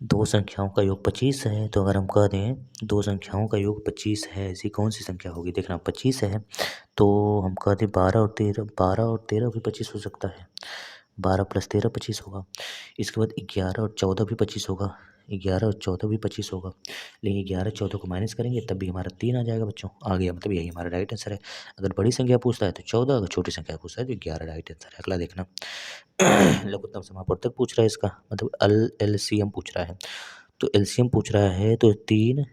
Speaker 1: दो संख्याओं का योग 25 है, तो अगर हम कह दें दो संख्याओं का योग 25 है, ऐसी कौन सी संख्या होगी। देखना 25 है तो हम कह दें 12 और 13, 12 और 13 भी 25 हो सकता है। 12 प्लस 13 25 होगा। इसके बाद 11 और 14 भी 25 होगा। 11 और 14 भी 25 होगा, लेकिन 11 14 को माइनस करेंगे तब भी हमारा 3 आ जाएगा बच्चों, आ गया, मतलब यही हमारा राइट आंसर है। अगर बड़ी संख्या पूछता है तो 14, अगर छोटी संख्या पूछता है तो 11 राइट आंसर है। अगला देखना लघुत्तम समापवर्तक पूछ रहा है, इसका मतलब एलसीएम पूछ रहा है। तो एलसीएम पूछ रहा है तो 3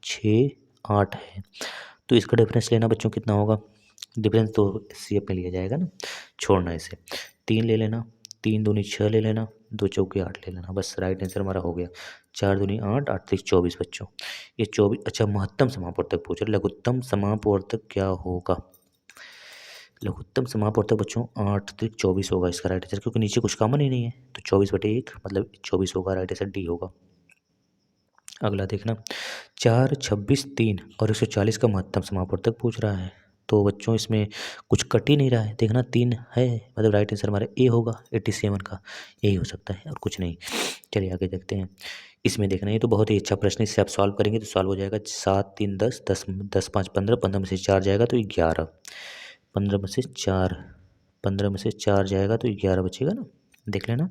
Speaker 1: 6 8 है, तो इसका डिफरेंस लेना बच्चों कितना होगा। डिफरेंस तो सीएफ में लिया जाएगा ना, छोड़ना इसे। 3 ले लेना, 3 दूनी 6 ले लेना, 2 चौके 8 ले लेना, बस राइट आंसर हमारा हो गया। 4 दूनी 8, 8 3 24 बच्चों, ये 24। अच्छा महत्तम समापवर्तक पूछ रहे, लघुत्तम समापवर्तक क्या होगा। लघुत्तम समापवर्तक बच्चों 8 3 24 होगा इसका राइट आंसर, क्योंकि नीचे कुछ कॉमन ही नहीं है, तो 24/1 मतलब 24 होगा, राइट आंसर डी होगा। अगला देखना, 4 26 3 और 140 का महत्तम समापवर्तक पूछ रहा है। तो बच्चों इसमें कुछ कट ही नहीं रहा है, देखना 3 है, मतलब राइट आंसर हमारा ए होगा, 87 का यही हो सकता है और कुछ नहीं। चलिए आगे देखते हैं। इसमें देखना, ये तो बहुत ही अच्छा प्रश्न है, इससे आप सॉल्व करेंगे तो सॉल्व हो जाएगा। 7 3 10 10 10 5 15, 15 में से 4 जाएगा तो 11, 15 में से 4, 15 में से 4 जाएगा तो 11 बचेगा ना, देख लेना।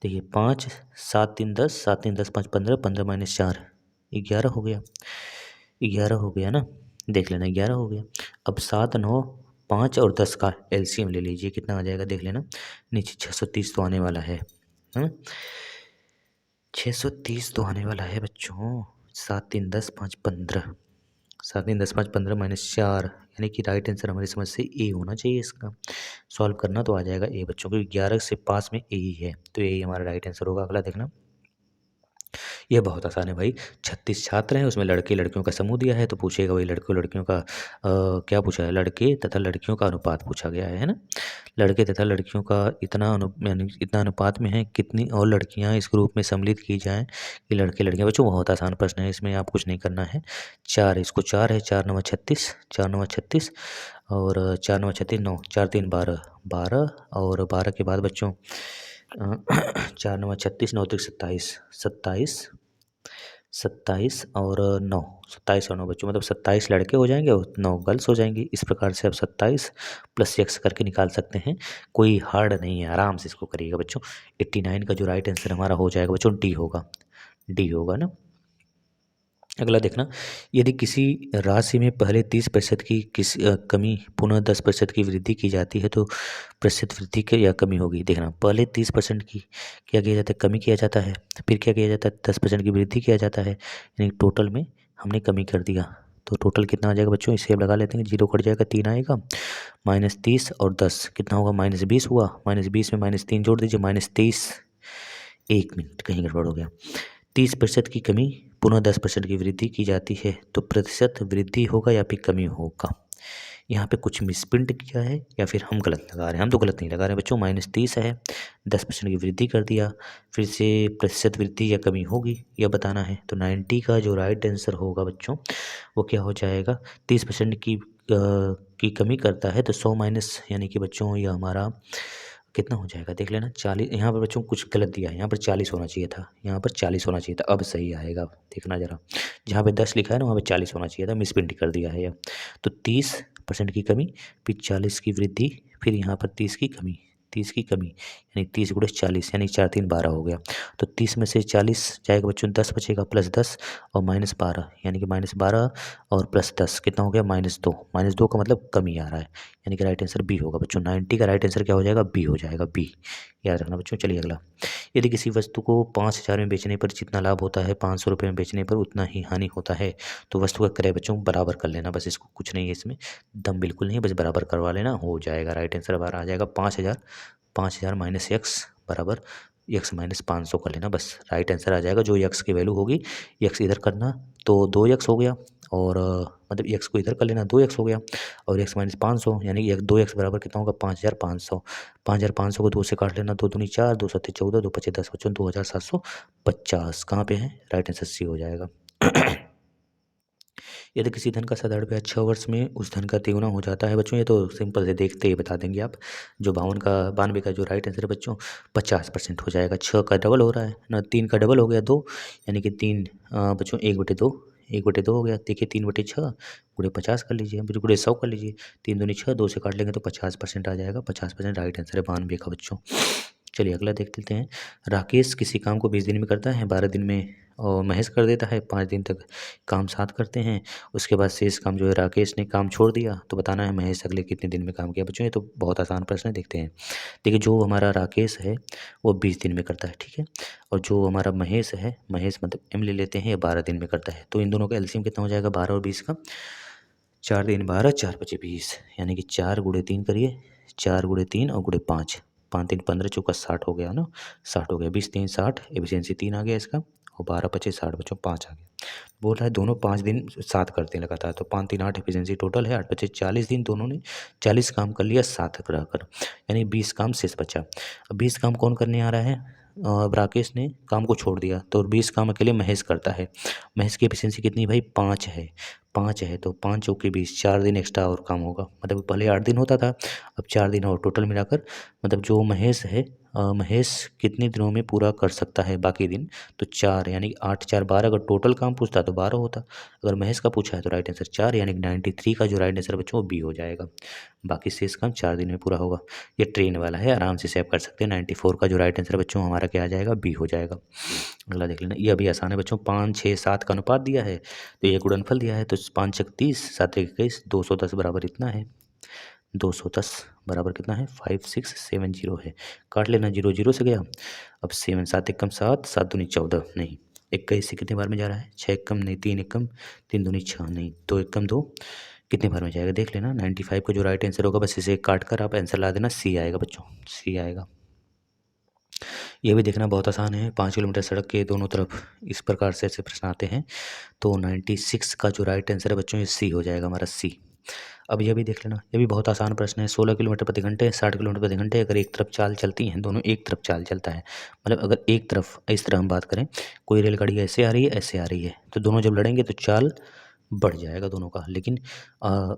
Speaker 1: देखिए 5 7 3 10, 7 3 10 5 15, 15 माइनस 4 11 हो गया, 11 हो गया ना, देख लेना 11 हो गया। अब 7 9 5 और 10 का एलसीएम ले लीजिए, कितना आ जाएगा देख लेना। नीचे 630 तो आने वाला है, 630 तो आने वाला है बच्चों। 7 3 10 5 15, 7 3 10 5 15 माइनस 4, यानी कि राइट आंसर हमारी समझ से ए होना चाहिए। इसका सॉल्व करना तो आ जाएगा ए बच्चों, क्योंकि 11 से पास में ए ही है, तो यही हमारा राइट आंसर होगा। अगला देखना, यह बहुत आसान है भाई। 36 छात्र हैं, उसमें लड़के लड़कियों का समूह दिया है, तो पूछेगा वही लड़कों लड़कियों का क्या पूछा है, लड़के तथा लड़कियों का अनुपात पूछा गया है ना। लड़के तथा लड़कियों का यानी इतना अनुपात में है, कितनी और लड़कियां इस ग्रुप में सम्मिलित की जाएं कि लड़के लड़कियां। बच्चों बहुत आसान प्रश्न है, इसमें आप कुछ नहीं करना है। 4 इसको 4 है, 4 9 36, 4 9 36 और 4 9 36 9, 4 3 12, 12 और 12 के बाद बच्चों 4 9 36, 9 3 27, 27 27 और 9, 27 और 9 बच्चों मतलब 27 लड़के हो जाएंगे और 9 गर्ल्स हो जाएंगी। इस प्रकार से आप 27 प्लस एक्स करके निकाल सकते हैं। कोई हार्ड नहीं है, आराम से इसको करिएगा बच्चों। 89 का जो राइट आंसर हमारा हो जाएगा बच्चों डी होगा, डी होगा ना। अगला देखना, यदि किसी राशि में पहले 30% की कमी पुनः 10% की वृद्धि की जाती है तो प्रतिशत वृद्धि के या कमी होगी। देखना, पहले 30% की क्या किया जाता है, कमी किया जाता है, फिर क्या किया जाता है, 10% की वृद्धि किया जाता है, यानी टोटल में हमने कमी कर दिया। तो टोटल कितना आ जाएगा बच्चों, इसे अब लगा लेते हैं, जीरो कट जाएगा, 3 आएगा, -30 और 10 कितना होगा, -20 हुआ, -20 में -3 जोड़ दीजिए, -23। 1 मिनट कहीं गड़बड़ हो गया। 30% की कमी पुनः 10% की वृद्धि की जाती है तो प्रतिशत वृद्धि होगा या फिर कमी होगा। यहाँ पे कुछ मिसप्रिंट किया है या फिर हम गलत लगा रहे हैं, हम तो गलत नहीं लगा रहे हैं बच्चों। -30 है, 10% की वृद्धि कर दिया, फिर से प्रतिशत वृद्धि या कमी होगी यह बताना है। तो 90 का जो राइट आंसर होगा बच्चों वो क्या हो जाएगा, 30% की कमी करता है तो 100 माइनस, यानी कि बच्चों ये हमारा कितना हो जाएगा देख लेना, 40। यहाँ पर बच्चों कुछ गलत दिया है, यहाँ पर 40 होना चाहिए था, यहाँ पर 40 होना चाहिए था, अब सही आएगा, देखना जरा। जहाँ पे 10 लिखा है ना वहाँ पे 40 होना चाहिए था, मिसप्रिंट कर दिया है यह। तो 30% की कमी, फिर 40 की वृद्धि, फिर यहाँ पर 30 की कमी, 30 की कमी, यानी 30 गुणे 40, यानी 4 3 12 हो गया। तो 30 में से 40 जाएगा बच्चों, 10 बचेगा, +10 और -12, यानी कि -12 और +10 कितना हो गया, -2। -2 का मतलब कमी आ रहा है, यानी कि राइट आंसर बी होगा बच्चों। 90 का राइट आंसर क्या हो जाएगा, बी हो जाएगा, बी। याद रखना बच्चों। चलिए अगला, यदि किसी वस्तु को 5000 में बेचने पर जितना लाभ होता है 500 रुपये में बेचने पर उतना ही हानि होता है तो वस्तु का क्रय बच्चों बराबर कर लेना, बस इसको, कुछ नहीं है इसमें, दम बिल्कुल नहीं है, बस बराबर करवा लेना, हो जाएगा। राइट आंसर बाहर आ जाएगा 5000, 5000 माइनस एक्स बराबर एक्स माइनस 500 कर लेना, बस राइट आंसर आ जाएगा। जो एक्स की वैल्यू होगी, एक्स इधर करना तो 2x हो गया, और मतलब एक्स को इधर कर लेना, 2x हो गया, और एक्स माइनस 500 यानी कि 2x बराबर कितना होगा, 5500। 5500 को 2 से काट लेना, 2 दूनी 4, 2 सत्ते 14, 2 पचे 10 बच्चों 2750 कहाँ पे है, राइट आंसर सी हो जाएगा। यदि किसी धन का साधारण ब्याज 6 वर्ष में उस धन का तिगुना हो जाता है बच्चों, ये तो सिंपल से देखते ही बता देंगे आप। जो 92 का जो राइट आंसर है बच्चों 50% हो जाएगा। 6 का डबल हो रहा है ना, 3 का डबल हो गया 2, यानी कि 3 बच्चों 1/2, 1/2 हो गया। देखिए 3/6 गुणे 50 कर लीजिए, फिर गुणे 100 कर लीजिए, 3 दूनी 6, 2 से काट लेंगे तो 50% आ जाएगा। 50% राइट आंसर है 92 का बच्चों। चलिए अगला देख लेते हैं। राकेश किसी काम को 20 दिन में करता है, 12 दिन में और महेश कर देता है, 5 दिन तक काम साथ करते हैं। उसके बाद शेष काम जो है राकेश ने काम छोड़ दिया, तो बताना है महेश अगले कितने दिन में काम किया। बच्चों ये तो बहुत आसान प्रश्न है, देखते हैं। देखिए जो हमारा राकेश है वो 20 दिन में करता है, ठीक है, और जो हमारा महेश है, महेश मतलब एम ले लेते हैं, ये 12 दिन में करता है। तो इन दोनों का एलसीएम कितना हो जाएगा, 12 और 20 का, 4 दिन 12, 4 पचे 20, यानी कि 4 गुणे 3 करिए, 4 गुणे 3 और गुणे 5, 5 3 15 चौका 60 हो गया ना, 60 हो गया, 20 3 60, एफिशिएंसी 3 आ गया इसका, और 12 पचे 60 बच्चों 5 आ गया। बोल रहा है दोनों 5 दिन साथ करते हैं लगातार, तो 5 3 8 एफिशिएंसी टोटल है, 8 बचे 40 दिन, दोनों ने 40 काम कर लिया साथ रहकर, यानी 20 काम शेष बचा। अब 20 काम कौन करने आ रहा है, अब राकेश ने काम को छोड़ दिया, तो 20 काम अकेले महेश करता है। महेश की एफिशिएंसी कितनी भाई, 5 है, 5 है, तो 5 चौके 20, 4 दिन एक्स्ट्रा और काम होगा, मतलब पहले 8 दिन होता था, अब 4 दिन और टोटल मिलाकर, मतलब जो महेश है, महेश कितने दिनों में पूरा कर सकता है बाकी दिन, तो 4, यानी 8 4 12, अगर टोटल काम पूछता तो 12 होता, अगर महेश का पूछा है तो राइट आंसर 4, यानी 93 का जो राइट आंसर बच्चों वो बी हो जाएगा। बाकी शेष काम 4 दिन में पूरा होगा। ये ट्रेन वाला है, आराम से सेव कर सकते हैं। 94 का जो राइट आंसर बच्चों हमारा क्या आ जाएगा, बी हो जाएगा। अगला देख लेना, ये अभी आसान है बच्चों। 5 6 7 का अनुपात दिया है, तो ये गुणनफल दिया है, तो 5 छक 30, 7 एक 21, 210 बराबर इतना है, 210 बराबर कितना है, 5670 है। काट लेना, 0 0 से गया, अब 7 7 एकम 7, 7 दूनी 14, नहीं 21 से कितने बार में जा रहा है, 6 एकम नहीं, 3 एकम, 3 दूनी 6 नहीं, 2 एकम 2, कितने बार में जाएगा देख लेना। 95 का जो राइट आंसर होगा बस इसे काट कर आप आंसर ला देना, सी आएगा बच्चों, सी आएगा। ये भी देखना बहुत आसान है। 5 किलोमीटर सड़क के दोनों तरफ इस प्रकार से ऐसे प्रश्न आते हैं, तो 96 का जो राइट आंसर है बच्चों ये सी हो जाएगा हमारा, सी। अब यह भी देख लेना, ये भी बहुत आसान प्रश्न है। 16 किलोमीटर प्रति घंटे, 60 किलोमीटर प्रति घंटे, अगर एक तरफ चाल चलती हैं, दोनों एक तरफ चाल चलता है, मतलब अगर एक तरफ, इस तरह हम बात करें, कोई रेलगाड़ी ऐसे आ रही है, ऐसे आ रही है, तो दोनों जब लड़ेंगे तो चाल बढ़ जाएगा दोनों का, लेकिन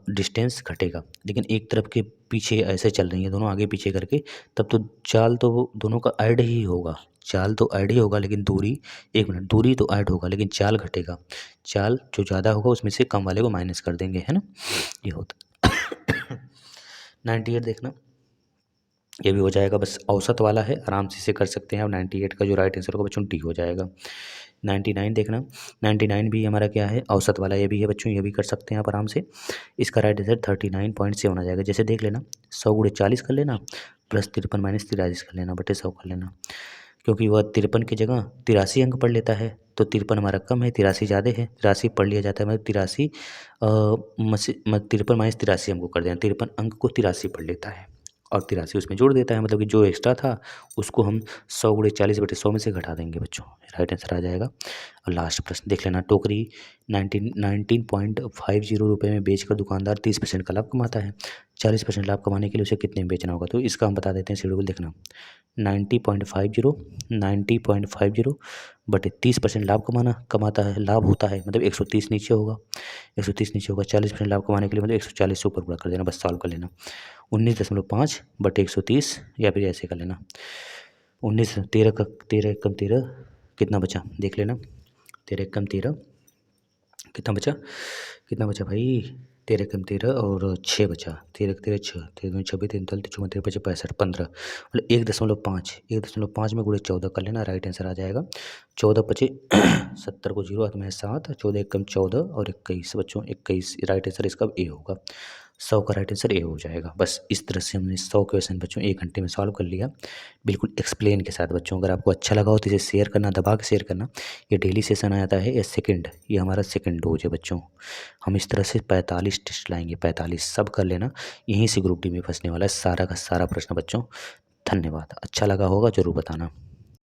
Speaker 1: डिस्टेंस घटेगा। लेकिन एक तरफ के पीछे ऐसे चल रही हैं दोनों, आगे पीछे करके, तब तो चाल तो वो दोनों का ऐड ही होगा, चाल तो ऐड ही होगा लेकिन दूरी, एक मिनट, दूरी तो ऐड होगा लेकिन चाल घटेगा। चाल जो ज़्यादा होगा उसमें से कम वाले को माइनस कर देंगे, है ना, ये होता 98 देखना, ये भी हो जाएगा, बस औसत वाला है, आराम से इसे कर सकते हैं आप। 98 का जो राइट आंसर होगा बच्चों डी हो जाएगा। 99 देखना, 99 भी हमारा क्या है, औसत वाला ये भी है बच्चों, ये भी कर सकते हैं आप आराम से। इसका राइट आंसर 39.7 आ जाएगा। जैसे देख लेना, 100 गुणे 40 कर लेना, प्लस 53 माइनस 43 कर लेना, बटे 100 कर लेना, क्योंकि वह 53 की जगह 83 अंक पढ़ लेता है, तो 53 हमारा कम है, 83 ज़्यादा है, 83 पढ़ लिया जाता है, मतलब 83 53 माइनस 83 हमको कर देना, 53 अंक को 83 पढ़ लेता है और 83 उसमें जोड़ देता है, मतलब कि जो एक्स्ट्रा था उसको हम 100 गुणे 40 बटे 100 में से घटा देंगे बच्चों, राइट आंसर आ जाएगा। और लास्ट प्रश्न देख लेना, टोकरी 19.50 रुपये में बेचकर दुकानदार 30% का लाभ कमाता है, 40% लाभ कमाने के लिए उसे कितने में बेचना होगा, तो इसका हम बता देते हैं शेड्यूल। देखना, 90.50 बटे 30% लाभ कमाता है, लाभ होता है, मतलब 130 नीचे होगा, 130 नीचे होगा, 40% लाभ कमाने के लिए मतलब 140 से ऊपर पूरा कर देना, बस सॉल्व कर लेना। 19.5 बटे 130 या फिर ऐसे कर लेना, 19 13 का 13 कम 13 कितना बचा देख लेना, 13 कम 13 कितना बचा, कितना बचा भाई, 13 कम 13 और 6 बचा, 13 13 6, 13 26 43 34 बचे 65 15, मतलब 1.5 में गुणे 14 कर लेना, राइट आंसर आ जाएगा। 14 बचे 70 को 0 हाथ में 7, 14 एक कम 14 और 21 बच्चों 21, राइट आंसर इसका ए होगा, 100 का राइट आंसर ए हो जाएगा। बस इस तरह से हमने 100 क्वेश्चन बच्चों 1 घंटे में सॉल्व कर लिया, बिल्कुल एक्सप्लेन के साथ बच्चों। अगर आपको अच्छा लगा हो तो इसे शेयर करना, दबा के शेयर करना। ये डेली सेशन आता है, ये हमारा सेकंड डोज है बच्चों। हम इस तरह से 45 टेस्ट लाएंगे, 45 सब कर लेना, यहीं से ग्रुप डी में फंसने वाला है सारा का सारा प्रश्न बच्चों। धन्यवाद, अच्छा लगा होगा ज़रूर बताना।